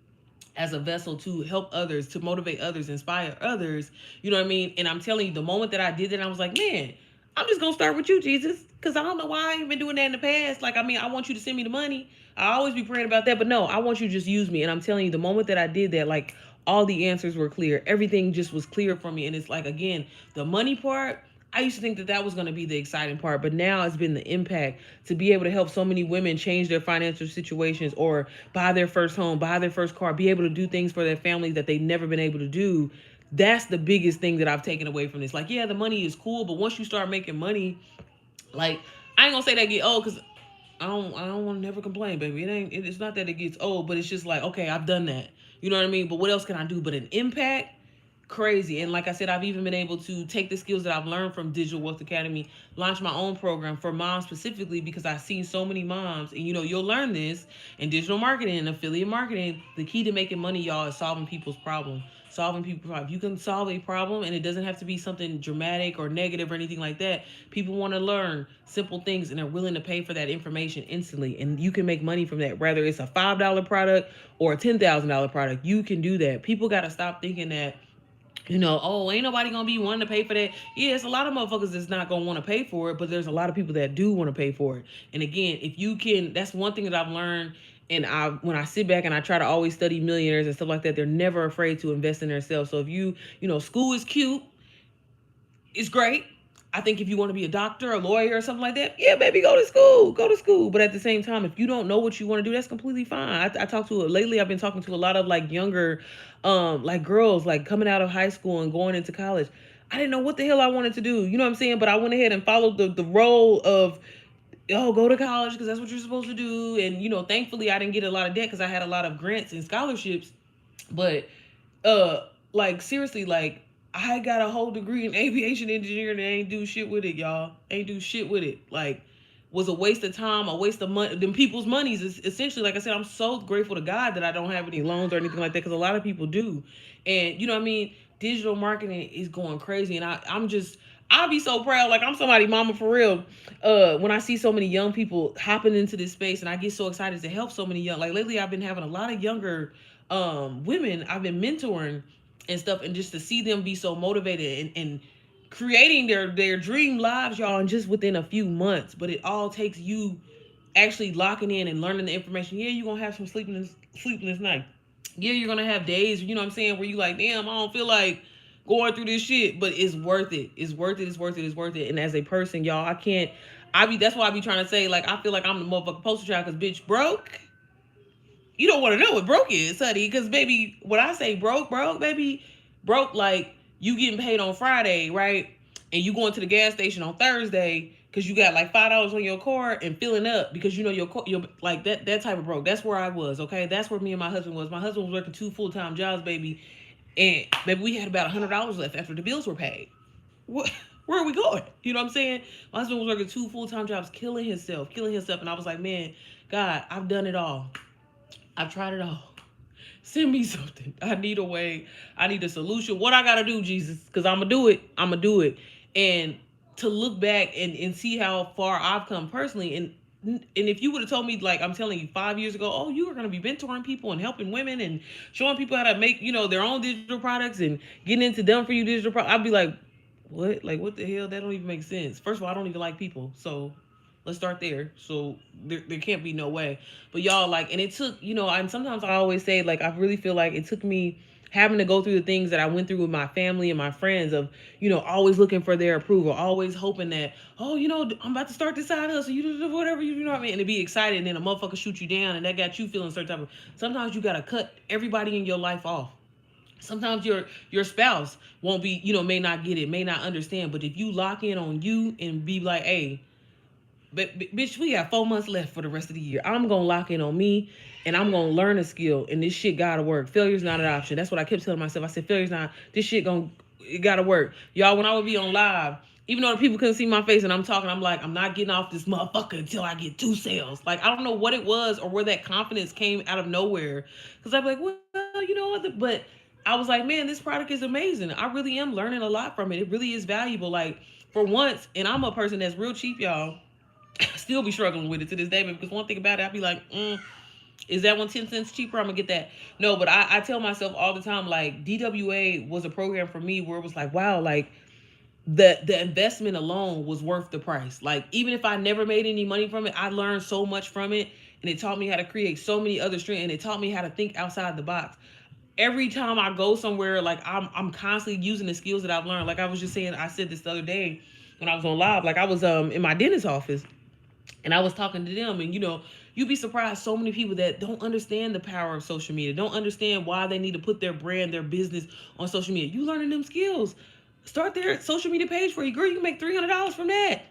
as a vessel to help others, to motivate others, inspire others? You know what I mean? And I'm telling you, the moment that I did it, I was like, man, I'm just gonna start with you, Jesus, because I don't know why I ain't been doing that in the past. Like, I mean, I want you to send me the money. I always be praying about that, but no, I want you to just use me. And I'm telling you, the moment that I did that, like, all the answers were clear. Everything just was clear for me. And it's like, again, the money part, I used to think that was going to be the exciting part, but now it's been the impact to be able to help so many women change their financial situations or buy their first home, buy their first car, be able to do things for their family that they've never been able to do. That's the biggest thing that I've taken away from this. Like, yeah, the money is cool, but once you start making money, like, I ain't gonna say that get old, because I don't want to never complain, baby. It's not that it gets old, but it's just like, okay, I've done that. You know what I mean? But what else can I do? But an impact, crazy. And like I said, I've even been able to take the skills that I've learned from Digital Wealth Academy, launch my own program for moms specifically, because I've seen so many moms. And you'll learn this in digital marketing and affiliate marketing. The key to making money, y'all, is solving people's problems. You can solve a problem, and it doesn't have to be something dramatic or negative or anything like that. People want to learn simple things, and they're willing to pay for that information instantly. And you can make money from that, whether it's a $5 product or a $10,000 product. You can do that. People got to stop thinking that, oh, ain't nobody gonna be wanting to pay for that. Yeah, it's a lot of motherfuckers that's not gonna want to pay for it, but there's a lot of people that do want to pay for it. And again, if you can, that's one thing that I've learned. And when I sit back and I try to always study millionaires and stuff like that, they're never afraid to invest in themselves. So if school is cute, it's great. I think if you want to be a doctor, a lawyer, or something like that, yeah, baby, go to school. But at the same time, if you don't know what you want to do, that's completely fine. I talked to lately. I've been talking to a lot of like younger, like girls, like coming out of high school and going into college. I didn't know what the hell I wanted to do. You know what I'm saying? But I went ahead and followed the role of, go to college because that's what you're supposed to do. And thankfully I didn't get a lot of debt because I had a lot of grants and scholarships. But like seriously, like, I got a whole degree in aviation engineering and ain't do shit with it, y'all. Ain't do shit with it. Like, was a waste of time, a waste of money. Them people's monies is essentially, like I said, I'm so grateful to God that I don't have any loans or anything like that, because a lot of people do. And you know what I mean? Digital marketing is going crazy, and I'll be so proud. Like, I'm somebody mama for real. When I see so many young people hopping into this space, and I get so excited to help so many young. Like lately, I've been having a lot of younger women I've been mentoring and stuff, and just to see them be so motivated and creating their dream lives, y'all, and just within a few months. But it all takes you actually locking in and learning the information. Yeah, you're gonna have some sleepless night. Yeah, you're gonna have days, you know what I'm saying, where you like, damn, I don't feel like going through this shit, but it's worth it. It's worth it. And as a person, y'all, that's why I be trying to say, like, I feel like I'm the motherfucking poster child, because bitch, broke. You don't want to know what broke is, honey. Because, baby, when I say broke, baby, broke, like, you getting paid on Friday, right? And you going to the gas station on Thursday because you got, like, $5 on your card and filling up because, your like, that type of broke. That's where I was, okay? That's where me and my husband was. My husband was working 2 full-time jobs, baby. And, baby, we had about $100 left after the bills were paid. What? Where are we going? You know what I'm saying? My husband was working 2 full-time jobs, killing himself. And I was like, man, God, I've done it all. I've tried it all. Send me something. I need a way. I need a solution. What I got to do, Jesus? Because I'm going to do it. And to look back and see how far I've come personally. And if you would have told me, like I'm telling you, 5 years ago, oh, you were going to be mentoring people and helping women and showing people how to make, their own digital products and getting into done for you digital products, I'd be like, what? Like, what the hell? That don't even make sense. First of all, I don't even like people. So let's start there. So there can't be no way. But y'all, like, and it took, and sometimes I always say, like, I really feel like it took me having to go through the things that I went through with my family and my friends of, always looking for their approval, always hoping that, oh, I'm about to start this side hustle, whatever, you know what I mean? And to be excited, and then a motherfucker shoot you down, and that got you feeling a certain type of, sometimes you got to cut everybody in your life off. Sometimes your spouse won't be, may not get it, may not understand. But if you lock in on you and be like, hey, but bitch, we got 4 months left for the rest of the year. I'm gonna lock in on me, and I'm gonna learn a skill. And this shit gotta work. Failure's not an option. That's what I kept telling myself. I said, failure's not. This shit it gotta work. Y'all, when I would be on live, even though the people couldn't see my face and I'm talking, I'm like, I'm not getting off this motherfucker until I get 2 sales. Like, I don't know what it was or where that confidence came out of nowhere. Cause I'm like, well, you know what? But I was like, man, this product is amazing. I really am learning a lot from it. It really is valuable. Like, for once, and I'm a person that's real cheap, y'all. Still be struggling with it to this day, because one thing about it, I'll be like, is that one 10 cents cheaper? I'm gonna get that. No, but I tell myself all the time, like, DWA was a program for me where it was like, wow, like the investment alone was worth the price. Like, even if I never made any money from it, I learned so much from it, and it taught me how to create so many other streams, and it taught me how to think outside the box. Every time I go somewhere, like, I'm constantly using the skills that I've learned. Like I was just saying, I said this the other day when I was on live, like I was in my dentist's office. And I was talking to them, and you'd be surprised, so many people that don't understand the power of social media, don't understand why they need to put their brand, their business on social media. You learning them skills. Start their social media page for you. Girl, you can make $300 from that.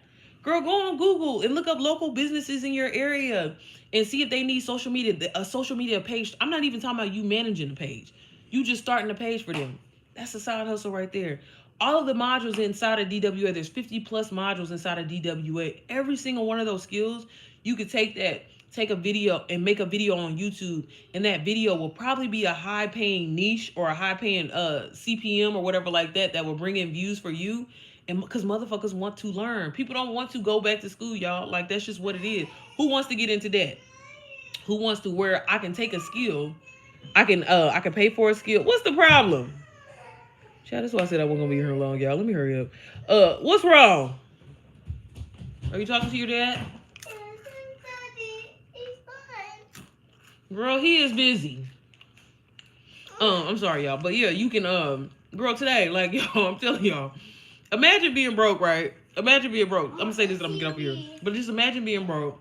Girl, go on Google and look up local businesses in your area and see if they need social media, a social media page. I'm not even talking about you managing the page. You just starting a page for them. That's a side hustle right there. All of the modules inside of DWA, there's 50 plus modules inside of DWA. Every single one of those skills, you could take a video and make a video on YouTube, and that video will probably be a high paying niche or a high paying CPM or whatever like that will bring in views for you. And because motherfuckers want to learn. People don't want to go back to school, y'all. Like, that's just what it is. Who wants to get into that? Who wants to, where I can take a skill, I can pay for a skill. What's the problem? Child, that's why I said I wasn't gonna be here long, y'all. Let me hurry up. What's wrong? Are you talking to your dad? Girl, he is busy. I'm sorry, y'all, but yeah, you can girl, today, like, yo, I'm telling y'all, imagine being broke, right? Imagine being broke. I'm gonna say this and I'm gonna get up here, but just imagine being broke.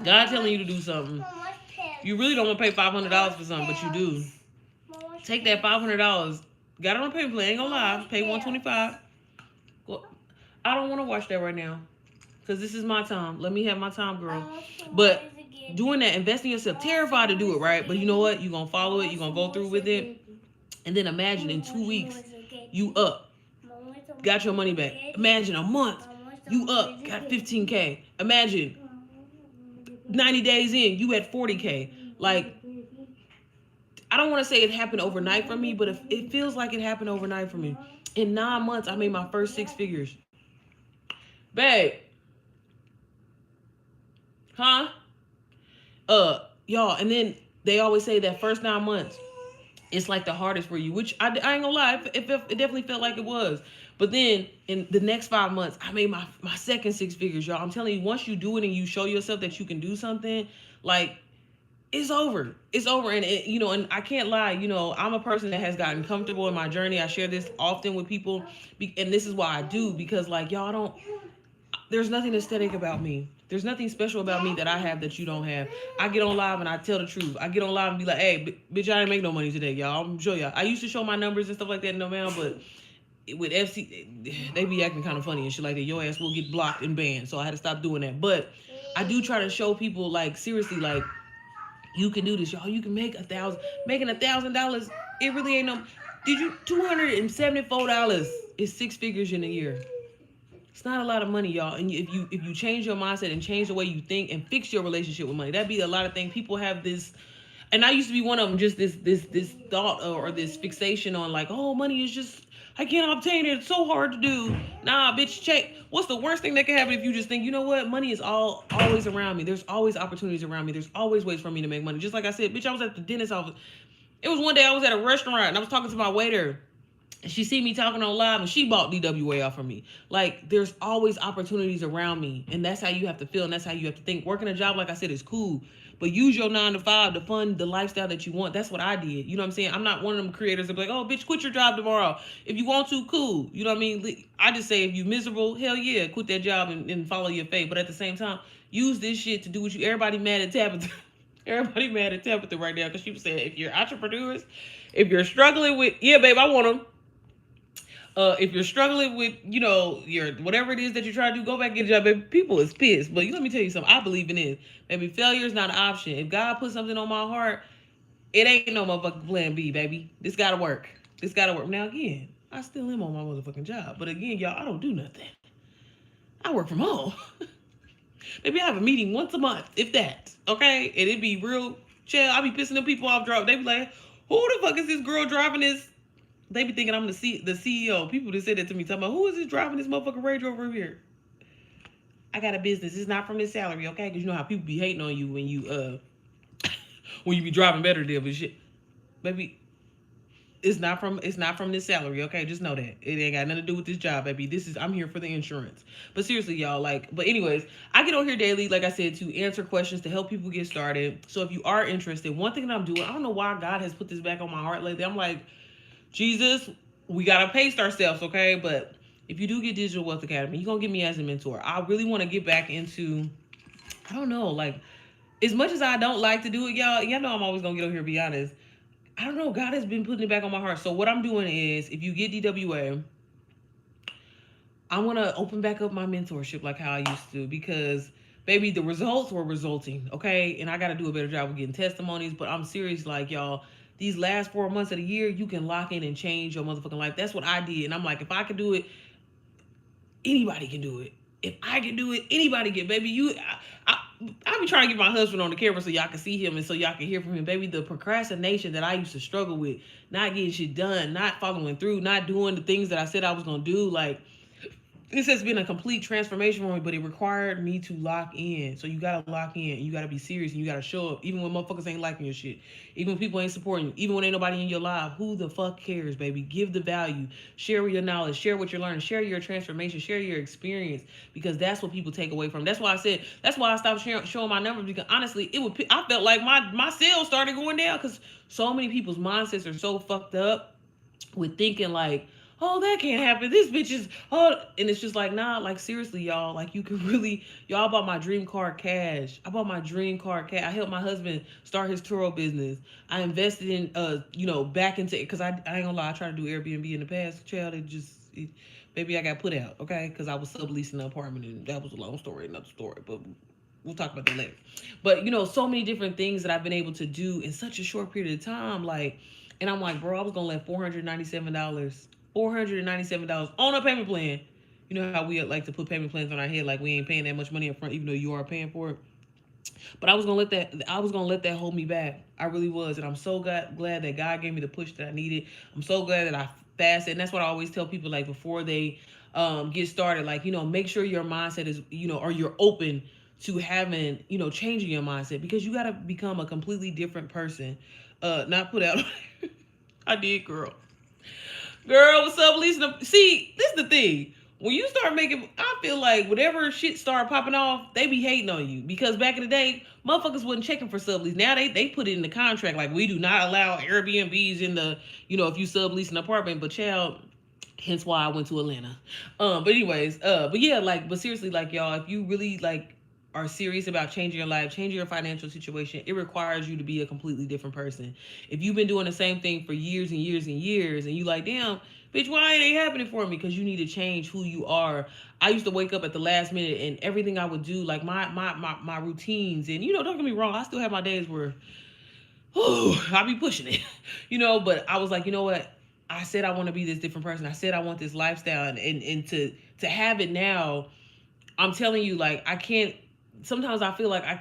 God telling you to do something. You really don't want to pay $500 for something, but you do. Take that $500. Got it on payment plan. Ain't gonna lie. Pay $125. Well, I don't want to watch that right now, because this is my time. Let me have my time, girl. But doing that, investing in yourself, terrified to do it, right? But you know what? You're going to follow it. You're going to go through with it. And then imagine in 2 weeks, you up. Got your money back. Imagine a month, you up. Got 15K. Imagine 90 days in, you at 40K. Like, I don't want to say it happened overnight for me, but it feels like it happened overnight for me. In 9 months, I made my first 6 figures. Babe. Huh? Y'all, and then they always say that first 9 months, it's like the hardest for you, which I ain't gonna lie, it definitely felt like it was. But then in the next 5 months, I made my second 6 figures, y'all. I'm telling you, once you do it and you show yourself that you can do something, like, it's over. It's over. And, and I can't lie, I'm a person that has gotten comfortable in my journey. I share this often with people. And this is why I do, because, like, there's nothing aesthetic about me. There's nothing special about me that I have that you don't have. I get on live and I tell the truth. I get on live and be like, hey, bitch, I didn't make no money today, y'all. I'm sure y'all. I used to show my numbers and stuff like that, no man, but with FC, they be acting kind of funny and shit like that. Your ass will get blocked and banned. So I had to stop doing that. But I do try to show people, like, seriously, like, you can do this, y'all. You can make $1,000. Making $1,000, it really ain't no. $274 is 6 figures in a year. It's not a lot of money, y'all. And if you change your mindset and change the way you think and fix your relationship with money, that'd be a lot of things. People have this, and I used to be one of them. Just this thought or this fixation on, like, oh, money is just, I can't obtain it. It's so hard to do. Nah, bitch, check. What's the worst thing that can happen if you just think, you know what? Money is always around me. There's always opportunities around me. There's always ways for me to make money. Just like I said, bitch, I was at the dentist office. It was one day I was at a restaurant and I was talking to my waiter. And she see me talking on live and she bought DWA off of me. Like, there's always opportunities around me. And that's how you have to feel and that's how you have to think. Working a job, like I said, is cool. But use your 9 to 5 to fund the lifestyle that you want. That's what I did. You know what I'm saying? I'm not one of them creators that be like, oh, bitch, quit your job tomorrow. If you want to, cool. You know what I mean? I just say, if you miserable, hell yeah, quit that job and follow your fate. But at the same time, use this shit to do what you, everybody mad at Tabitha. Everybody mad at Tabitha right now because she said if you're entrepreneurs, if you're struggling with, yeah, babe, I want them. If you're struggling with, your whatever it is that you're trying to do, go back and get a job. Baby, people is pissed. But let me tell you something. I believe in this. Maybe failure is not an option. If God put something on my heart, it ain't no motherfucking plan B, baby. This gotta work. This gotta work. Now again, I still am on my motherfucking job. But again, y'all, I don't do nothing. I work from home. Maybe I have a meeting once a month, if that. Okay? And it'd be real chill. I be pissing them people off. They be like, who the fuck is this girl driving this? They be thinking I'm the CEO. People just said that to me, talking about, who is this driving this motherfucking Range Rover here? I got a business. It's not from this salary, okay? Because you know how people be hating on you when you when you be driving better than them and shit. Baby, it's not from this salary, okay? Just know that. It ain't got nothing to do with this job, baby. I'm here for the insurance. But seriously, y'all, but anyways, I get on here daily, like I said, to answer questions, to help people get started. So if you are interested, one thing that I'm doing, I don't know why God has put this back on my heart lately. I'm like, Jesus, we got to pace ourselves, okay? But if you do get Digital Wealth Academy, you're going to get me as a mentor. I really want to get back into, I don't know, as much as I don't like to do it, y'all know I'm always going to get over here and be honest. I don't know. God has been putting it back on my heart. So what I'm doing is, if you get DWA, I want to open back up my mentorship like how I used to, because, baby, the results were resulting, okay? And I got to do a better job of getting testimonies. But I'm serious, y'all. These last 4 months of the year, you can lock in and change your motherfucking life. That's what I did. And I'm like, if I can do it, anybody can do it. If I can do it, anybody can. Baby, I be trying to get my husband on the camera so y'all can see him and so y'all can hear from him. Baby, the procrastination that I used to struggle with, not getting shit done, not following through, not doing the things that I said I was going to do, this has been a complete transformation for me, but it required me to lock in. So you gotta lock in, and you gotta be serious, and you gotta show up, even when motherfuckers ain't liking your shit, even when people ain't supporting you, even when ain't nobody in your life. Who the fuck cares, baby? Give the value, share your knowledge, share what you're learning, share your transformation, share your experience, because that's what people take away from. That's why I stopped showing my numbers, because honestly, I felt like my sales started going down, because so many people's mindsets are so fucked up with thinking oh, that can't happen. This bitch is, and it's just nah, seriously, y'all, you can really, y'all bought my dream car cash. I bought my dream car cash. I helped my husband start his Turo business. I invested in, back into it, because I ain't gonna lie, I tried to do Airbnb in the past, child, baby, I got put out, okay, because I was subleasing the apartment, and that was a long story, another story, but we'll talk about that later. But, so many different things that I've been able to do in such a short period of time, and I'm like, bro, I was gonna let $497 on a payment plan. You know how we like to put payment plans on our head, we ain't paying that much money up front, even though you are paying for it. But I was gonna let that hold me back. I really was, and I'm so glad that God gave me the push that I needed. I'm so glad that I fasted, and that's what I always tell people, before they get started, make sure your mindset is, or you're open to having, changing your mindset, because you gotta become a completely different person. Not put out. I did, girl. Girl, what's up, Lisa? See, this is the thing. When you start making, I feel like whatever shit start popping off, they be hating on you. Because back in the day, motherfuckers wasn't checking for sublease. Now they put it in the contract, we do not allow Airbnbs in the, if you sublease an apartment. But child, hence why I went to Atlanta. But anyways, but yeah, but seriously, y'all, if you really are serious about changing your life, changing your financial situation, it requires you to be a completely different person. If you've been doing the same thing for years and years and years, and you damn, bitch, why ain't it happening for me? Because you need to change who you are. I used to wake up at the last minute, and everything I would do, my routines, and don't get me wrong, I still have my days where, I be pushing it, but I was like, you know what? I said I want to be this different person. I said I want this lifestyle, and to have it now, I'm telling you, I can't. Sometimes I feel like I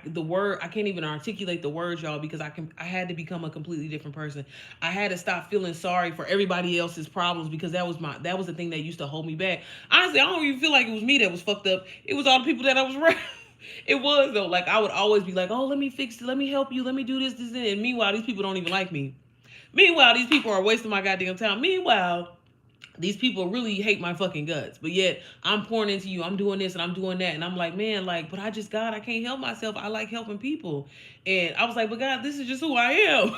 can't even articulate the words, y'all, because I had to become a completely different person. I had to stop feeling sorry for everybody else's problems, because that was the thing that used to hold me back. Honestly, I don't even feel like it was me that was fucked up. It was all the people that I was around. It was, though. I would always be oh, let me fix it, let me help you, let me do this, and meanwhile, these people don't even like me. Meanwhile, these people are wasting my goddamn time. Meanwhile, these people really hate my fucking guts, but yet I'm pouring into you. I'm doing this and I'm doing that. And I'm like, man, like, but God, I can't help myself. I like helping people. And I was like, but God, this is just who I am.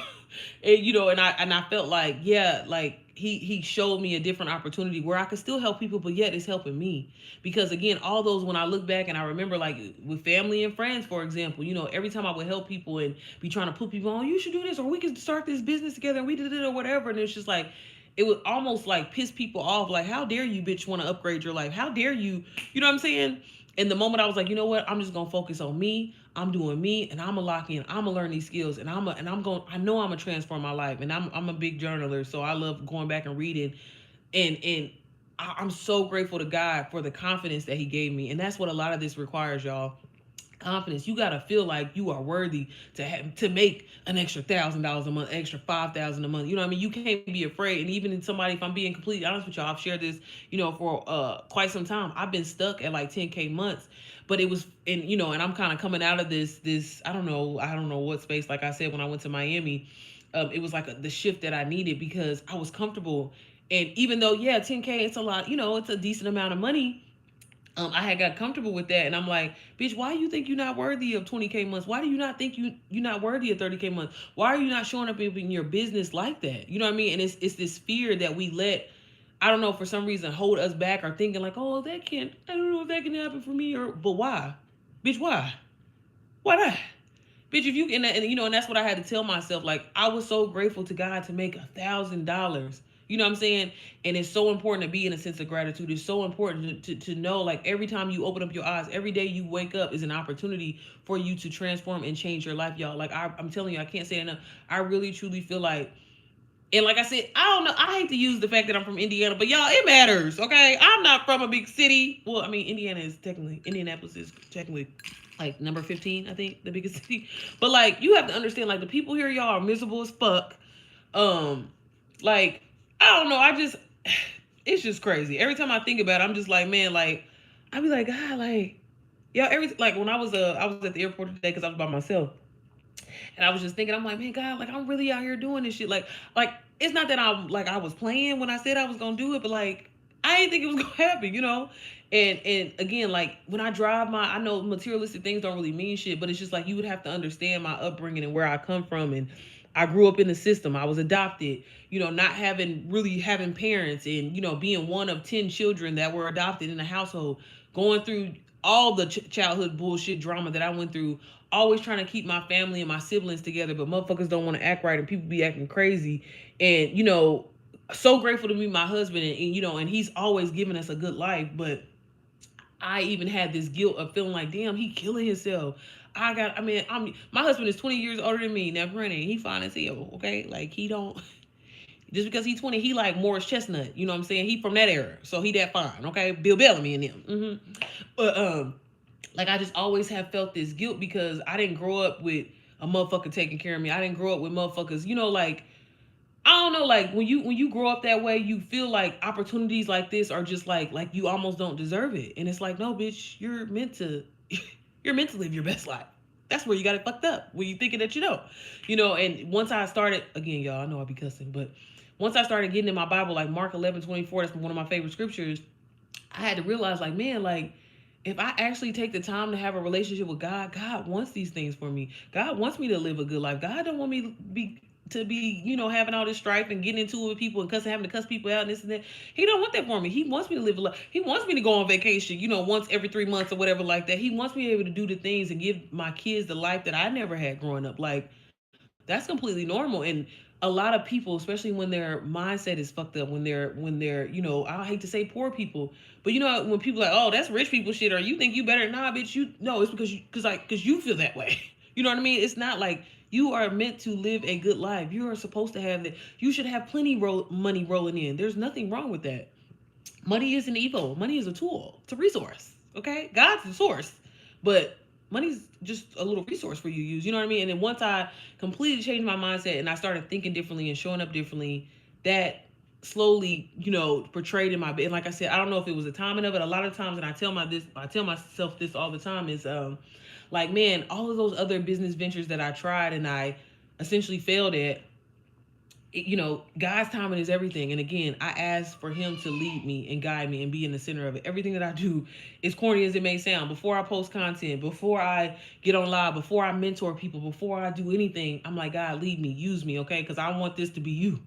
And I felt like, yeah, like he showed me a different opportunity where I could still help people, but yet it's helping me. Because again, all those, when I look back and I remember, like with family and friends, for example, every time I would help people and be trying to put people on, you should do this, or we can start this business together, and we did it or whatever. And it's just like, it would almost like piss people off. Like, how dare you, bitch, want to upgrade your life? How dare you? You know what I'm saying? And the moment I was like, you know what? I'm just gonna focus on me. I'm doing me, and I'm gonna lock in. I'm gonna learn these skills, and I'm going. I know I'm gonna transform my life. And I'm a big journaler, so I love going back and reading. And I'm so grateful to God for the confidence that He gave me, and that's what a lot of this requires, y'all. Confidence. You gotta feel like you are worthy to make an extra $1,000 a month, extra 5,000 a month. You know what I mean? You can't be afraid. And even in somebody, if I'm being completely honest with y'all, I've shared this, for quite some time. I've been stuck at like 10K months, but it was, and I'm kind of coming out of this. I don't know what space. Like I said, when I went to Miami, it was like the shift that I needed, because I was comfortable. And even though, yeah, 10K, it's a lot. It's a decent amount of money. I had got comfortable with that, and I'm like, bitch, why do you think you're not worthy of 20K months? Why do you not think you're not worthy of 30K months? Why are you not showing up in your business like that? You know what I mean? And it's this fear that we let, I don't know, for some reason hold us back, or thinking like, oh, I don't know if that can happen for me, but why? Bitch, why? Why not? Bitch, if you and that's what I had to tell myself. Like, I was so grateful to God to make $1,000. You know what I'm saying? And it's so important to be in a sense of gratitude. It's so important to know, like, every time you open up your eyes, every day you wake up is an opportunity for you to transform and change your life, y'all. Like, I'm telling you, I can't say enough. I really, truly feel like, and like I said, I don't know, I hate to use the fact that I'm from Indiana, but y'all, it matters, okay? I'm not from a big city. Well, I mean, Indianapolis is technically like number 15, I think, the biggest city. But like, you have to understand, like, the people here, y'all, are miserable as fuck. Like, I don't know, it's just crazy. Every time I think about it, I'm just like, man, like, I be like, God, like, y'all, like, when I was at the airport today, because I was by myself. And I was just thinking, I'm like, man, God, like, I'm really out here doing this shit. Like it's not that I was playing when I said I was gonna do it, but like, I didn't think it was gonna happen. And again, like, when I drive I know materialistic things don't really mean shit, but it's just like, you would have to understand my upbringing and where I come from. And I grew up in the system. I was adopted, not really having parents, and, being one of 10 children that were adopted in the household, going through all the childhood bullshit drama that I went through, always trying to keep my family and my siblings together, but motherfuckers don't want to act right, and people be acting crazy. And, so grateful to meet my husband, and he's always given us a good life, but I even had this guilt of feeling like, damn, he killing himself. My husband is 20 years older than me. Now, granted, he fine as hell, okay? Like, he don't, just because he's 20, he like Morris Chestnut, you know what I'm saying? He from that era, so he that fine, okay? Bill Bellamy and them. But, like, I just always have felt this guilt, because I didn't grow up with a motherfucker taking care of me. I didn't grow up with motherfuckers, like, I don't know, like, when you grow up that way, you feel like opportunities like this are just like you almost don't deserve it. And it's like, no, bitch, you're meant to live your best life. That's where you got it fucked up, when you thinking that and once I started, again, y'all, I know I be cussing, but once I started getting in my Bible, like Mark 11:24, that's one of my favorite scriptures, I had to realize, like, man, like, if I actually take the time to have a relationship with God, God wants these things for me. God wants me to live a good life. God don't want me to be, having all this strife and getting into it with people and having to cuss people out and this and that. He don't want that for me. He wants me to live a life. He wants me to go on vacation, once every 3 months or whatever like that. He wants me to be able to do the things and give my kids the life that I never had growing up. Like, that's completely normal. And a lot of people, especially when their mindset is fucked up, when they're, I hate to say poor people, but when people are like, oh, that's rich people shit, or you think you better, nah, bitch, no, it's because you feel that way. You know what I mean? It's not like you are meant to live a good life. You are supposed to have that. You should have plenty money rolling in. There's nothing wrong with that. Money isn't evil. Money is a tool. It's a resource. Okay? God's the source. But money's just a little resource for you to use. You know what I mean? And then once I completely changed my mindset and I started thinking differently and showing up differently, that slowly, portrayed in my bed. And like I said, I don't know if it was the timing of it. A lot of times, and I tell myself this all the time, is like, man, all of those other business ventures that I tried and I essentially failed at, you know, God's timing is everything. And again, I ask for him to lead me and guide me and be in the center of it. Everything that I do, as corny as it may sound, before I post content, before I get on live, before I mentor people, before I do anything, I'm like, God, lead me, use me, okay? Because I want this to be you.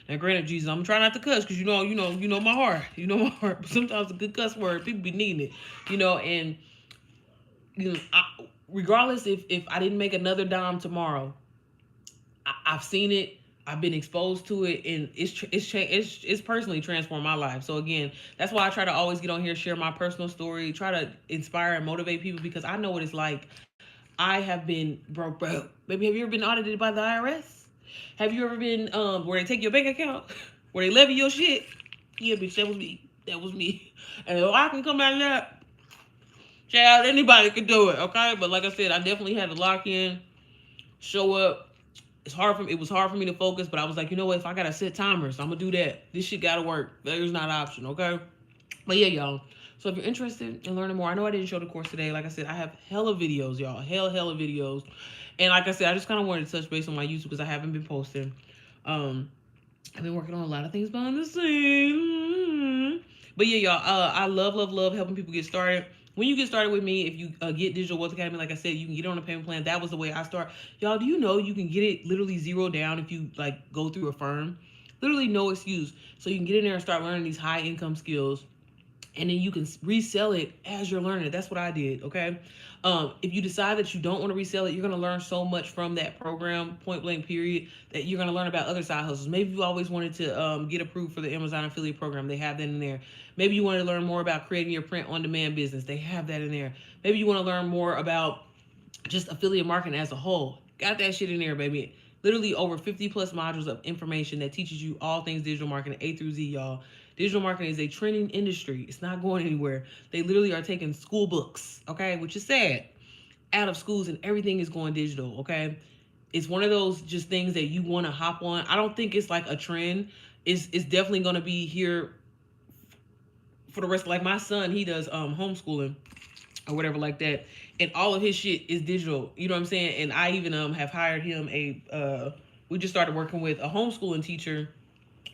Now, granted, Jesus, I'm trying not to cuss because you know my heart. You know my heart. But sometimes a good cuss word, people be needing it, you know, and you know, regardless if I didn't make another dime tomorrow, I've seen it. I've been exposed to it, and it's personally transformed my life. So again, that's why I try to always get on here, share my personal story, try to inspire and motivate people because I know what it's like. I have been broke. Maybe have you ever been audited by the IRS? Have you ever been where they take your bank account, where they levy your shit? Yeah, bitch, that was me. That was me. And if I can come out of that, child, anybody can do it. Okay, but like I said, I definitely had to lock in, show up. It was hard for me to focus, but I was like, you know what, if I gotta set timers, I'm gonna do that. This shit gotta work. There's not an option, okay? But yeah, y'all. So if you're interested in learning more, I know I didn't show the course today. Like I said, I have hella videos, y'all. Hella videos. And like I said, I just kind of wanted to touch base on my YouTube because I haven't been posting. I've been working on a lot of things behind the scenes. But yeah, y'all, I love helping people get started. When you get started with me, if you get Digital Wealth Academy, like I said, you can get on a payment plan. That was the way I start. Y'all, do you know you can get it literally zero down if you like go through a firm? Literally no excuse. So you can get in there and start learning these high income skills, and then you can resell it as you're learning it. That's what I did, okay? If you decide that you don't want to resell it, you're going to learn so much from that program, point blank period, that you're going to learn about other side hustles. Maybe you always wanted to get approved for the Amazon affiliate program. They have that in there. Maybe you want to learn more about creating your print on demand business. They have that in there. Maybe you want to learn more about just affiliate marketing as a whole. Got that shit in there, baby. Literally over 50 plus modules of information that teaches you all things digital marketing, A through Z, y'all. Digital marketing is a trending industry. It's not going anywhere. They literally are taking school books, okay, which is sad, out of schools, and everything is going digital, okay? It's one of those just things that you want to hop on. I don't think it's like a trend. It's definitely going to be here for the rest. Like my son, he does homeschooling or whatever like that, and all of his shit is digital. You know what I'm saying? And I even have hired him we just started working with a homeschooling teacher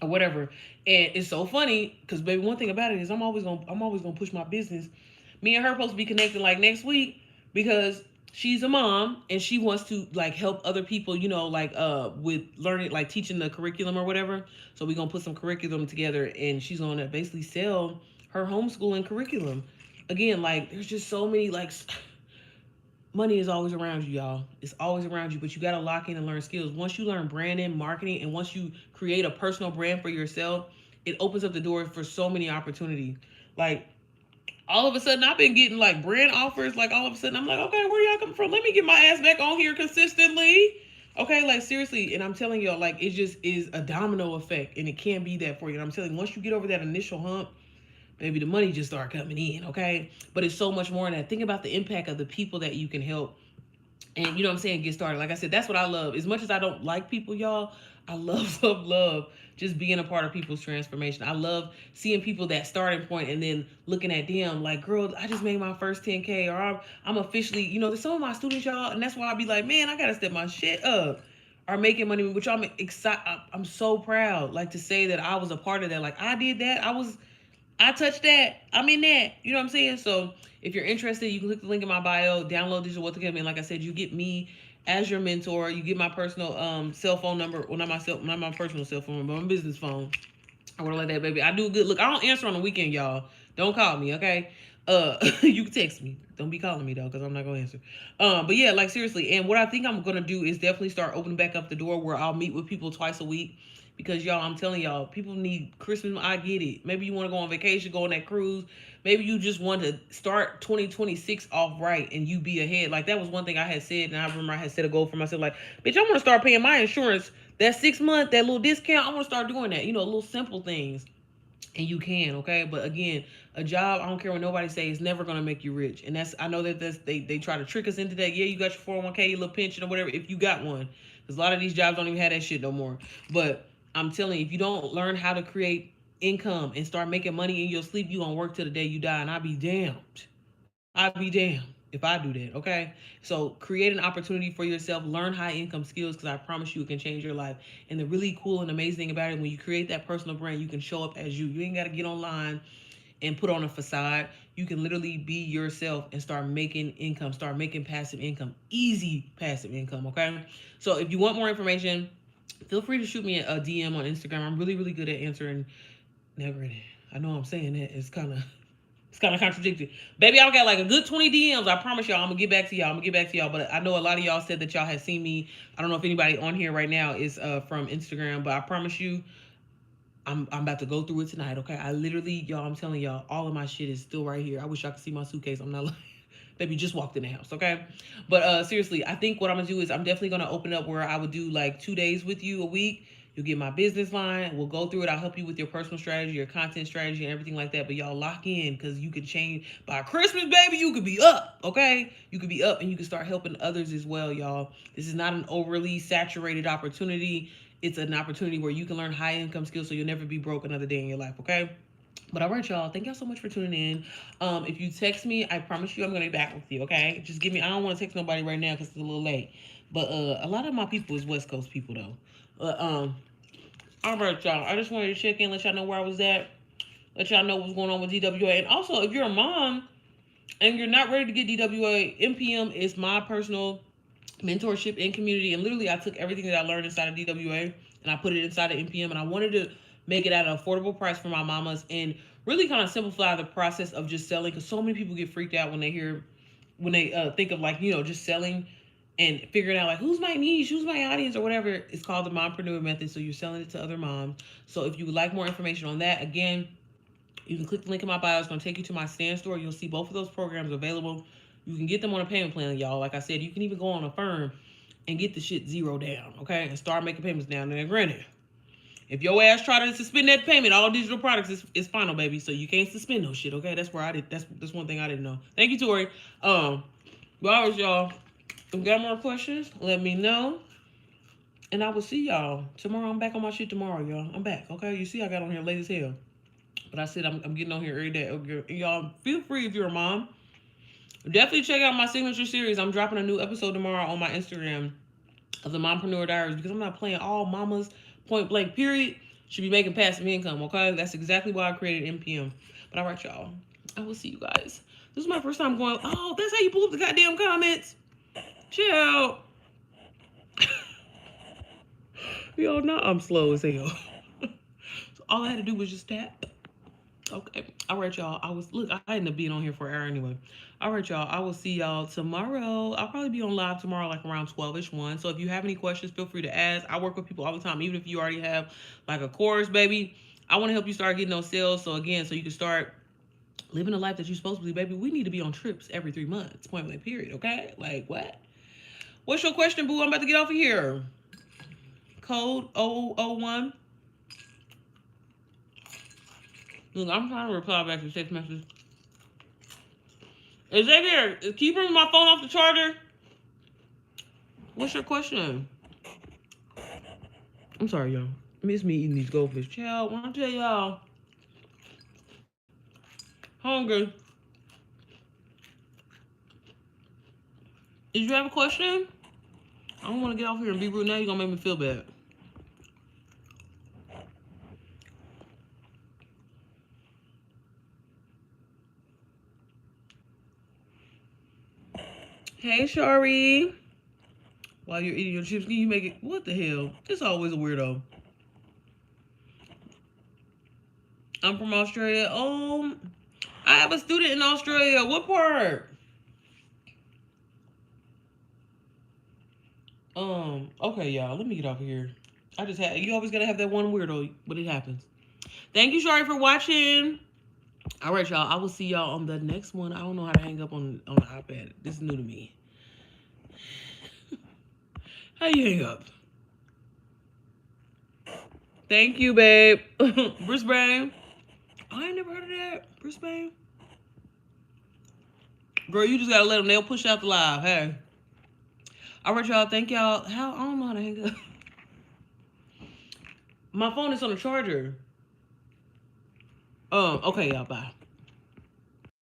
or whatever. And it's so funny because baby, one thing about it is I'm always gonna push my business. Me and her supposed to be connecting like next week because she's a mom and she wants to like help other people, you know, like with learning, like teaching the curriculum or whatever. So we're gonna put some curriculum together and she's gonna basically sell her homeschooling curriculum. Again, like there's just so many like money is always around you, y'all. It's always around you, but you got to lock in and learn skills. Once you learn branding, marketing, and once you create a personal brand for yourself, it opens up the door for so many opportunities. Like all of a sudden, I've been getting like brand offers. Like all of a sudden, I'm like, okay, where y'all coming from? Let me get my ass back on here consistently. Okay, like seriously, and I'm telling y'all, like it just is a domino effect, and it can be that for you. And I'm telling you, once you get over that initial hump, maybe the money just start coming in, okay? But it's so much more than that. Think about the impact of the people that you can help. And you know what I'm saying? Get started. Like I said, that's what I love. As much as I don't like people, y'all, I love just being a part of people's transformation. I love seeing people that starting point and then looking at them like, girl, I just made my first 10K, or I'm officially, you know, there's some of my students, y'all, and that's why I be like, man, I gotta step my shit up. Are making money, which I'm excited. I'm so proud, like to say that I was a part of that. Like I did that. I touched that. I'm in that. You know what I'm saying? So if you're interested, you can click the link in my bio, download Digital Wealth Academy. And like I said, you get me as your mentor. You get my personal cell phone number. Well, not my personal cell phone number, but my business phone. I want to like that, baby. I do a good look. I don't answer on the weekend, y'all. Don't call me, okay? You can text me. Don't be calling me though, because I'm not gonna answer. But yeah, like seriously. And what I think I'm gonna do is definitely start opening back up the door where I'll meet with people twice a week. Because y'all, I'm telling y'all, people need Christmas. I get it. Maybe you want to go on vacation, go on that cruise. Maybe you just want to start 2026 off right and you be ahead. Like that was one thing I had said, and I remember I had set a goal for myself. Like, bitch, I want to start paying my insurance. That 6 month, that little discount. I want to start doing that. You know, little simple things. And you can, okay? But again, a job, I don't care what nobody says, is never gonna make you rich. And I know that they try to trick us into that. Yeah, you got your 401k, your little pension or whatever, if you got one. Because a lot of these jobs don't even have that shit no more. But I'm telling you, if you don't learn how to create income and start making money in your sleep, you gonna work till the day you die. And I'll be damned. I'll be damned. if I do that, okay? So create an opportunity for yourself, learn high income skills, because I promise you it can change your life. And the really cool and amazing thing about it, when you create that personal brand, you can show up as you. You ain't got to get online and put on a facade. You can literally be yourself and start making income, start making passive income, easy passive income, okay? So if you want more information, feel free to shoot me a DM on Instagram. I'm really, really good at answering. Never. I know I'm saying that. It's kind of contradictory. Baby, I got like a good 20 DMs. I promise y'all, I'm going to get back to y'all. But I know a lot of y'all said that y'all had seen me. I don't know if anybody on here right now is from Instagram, but I promise you, I'm about to go through it tonight, okay? I literally, y'all, I'm telling y'all, all of my shit is still right here. I wish y'all could see my suitcase. I'm not lying. Baby just walked in the house, okay? But seriously, I think what I'm going to do is I'm definitely going to open up where I would do like 2 days with you a week. You'll get my business line. We'll go through it. I'll help you with your personal strategy, your content strategy, and everything like that. But y'all lock in, because you can change. By Christmas, baby, you could be up, okay? You could be up and you can start helping others as well, y'all. This is not an overly saturated opportunity. It's an opportunity where you can learn high income skills so you'll never be broke another day in your life, okay? But all right, y'all. Thank y'all so much for tuning in. If you text me, I promise you I'm going to be back with you, okay? Just give me, I don't want to text nobody right now because it's a little late. But a lot of my people is West Coast people, though. All right, y'all. I just wanted to check in, let y'all know where I was at. Let y'all know what's going on with DWA. And also, if you're a mom and you're not ready to get DWA, MPM is my personal mentorship and community. And literally, I took everything that I learned inside of DWA and I put it inside of MPM. And I wanted to make it at an affordable price for my mamas and really kind of simplify the process of just selling. Because so many people get freaked out when they think of like, just selling and figuring out like who's my niche, who's my audience, or whatever. It's called the Mompreneur Method. So you're selling it to other moms. So if you would like more information on that, again, you can click the link in my bio. It's going to take you to my Stand store. You'll see both of those programs available. You can get them on a payment plan, y'all. Like I said, you can even go on Affirm and get the shit zero down, okay? And start making payments down there. Granted, if your ass try to suspend that payment, all digital products is final, baby. So you can't suspend no shit, okay? That's where I did. That's one thing I didn't know. Thank you, Tori. But always, y'all. If you got more questions, let me know. And I will see y'all tomorrow. I'm back on my shit tomorrow, y'all. I'm back, okay? You see I got on here late as hell. But I said I'm getting on here every day. Y'all, feel free if you're a mom. Definitely check out my signature series. I'm dropping a new episode tomorrow on my Instagram of the Mompreneur Diaries, because I'm not playing. All mamas, point blank, period, should be making passive income, okay? That's exactly why I created MPM. But all right, y'all. I will see you guys. This is my first time going, oh, that's how you pull up the goddamn comments. Chill. Yo, now I'm slow as hell. So all I had to do was just tap. Okay. All right, y'all. I ended up being on here for an hour anyway. All right, y'all. I will see y'all tomorrow. I'll probably be on live tomorrow, like around 12-ish, 1. So if you have any questions, feel free to ask. I work with people all the time, even if you already have like a course, baby. I want to help you start getting those sales. So again, so you can start living the life that you're supposed to be, baby. We need to be on trips every 3 months, point blank, period. Okay? Like, what? What's your question, boo? I'm about to get off of here. Code 0001. Look, I'm trying to reply back to the text message. Xavier, can you bring my phone off the charger? What's your question? I'm sorry, y'all. Miss me eating these goldfish. Child, when I tell y'all, hungry. Did you have a question? I don't want to get off here and be rude. Now you're going to make me feel bad. Hey, Shari. While you're eating your chips, can you make it? What the hell? It's always a weirdo. I'm from Australia. Oh, I have a student in Australia. What part? Okay, y'all. Let me get off of here. You always gotta have that one weirdo, but it happens. Thank you, Shari, for watching. All right, y'all. I will see y'all on the next one. I don't know how to hang up on the iPad. This is new to me. How you hang up? Thank you, babe. Brisbane. I ain't never heard of that. Brisbane. Girl, you just gotta let them. They'll push out the live. Hey. All right, y'all. Thank y'all. I don't know how to hang up. My phone is on the charger. Okay, y'all. Bye.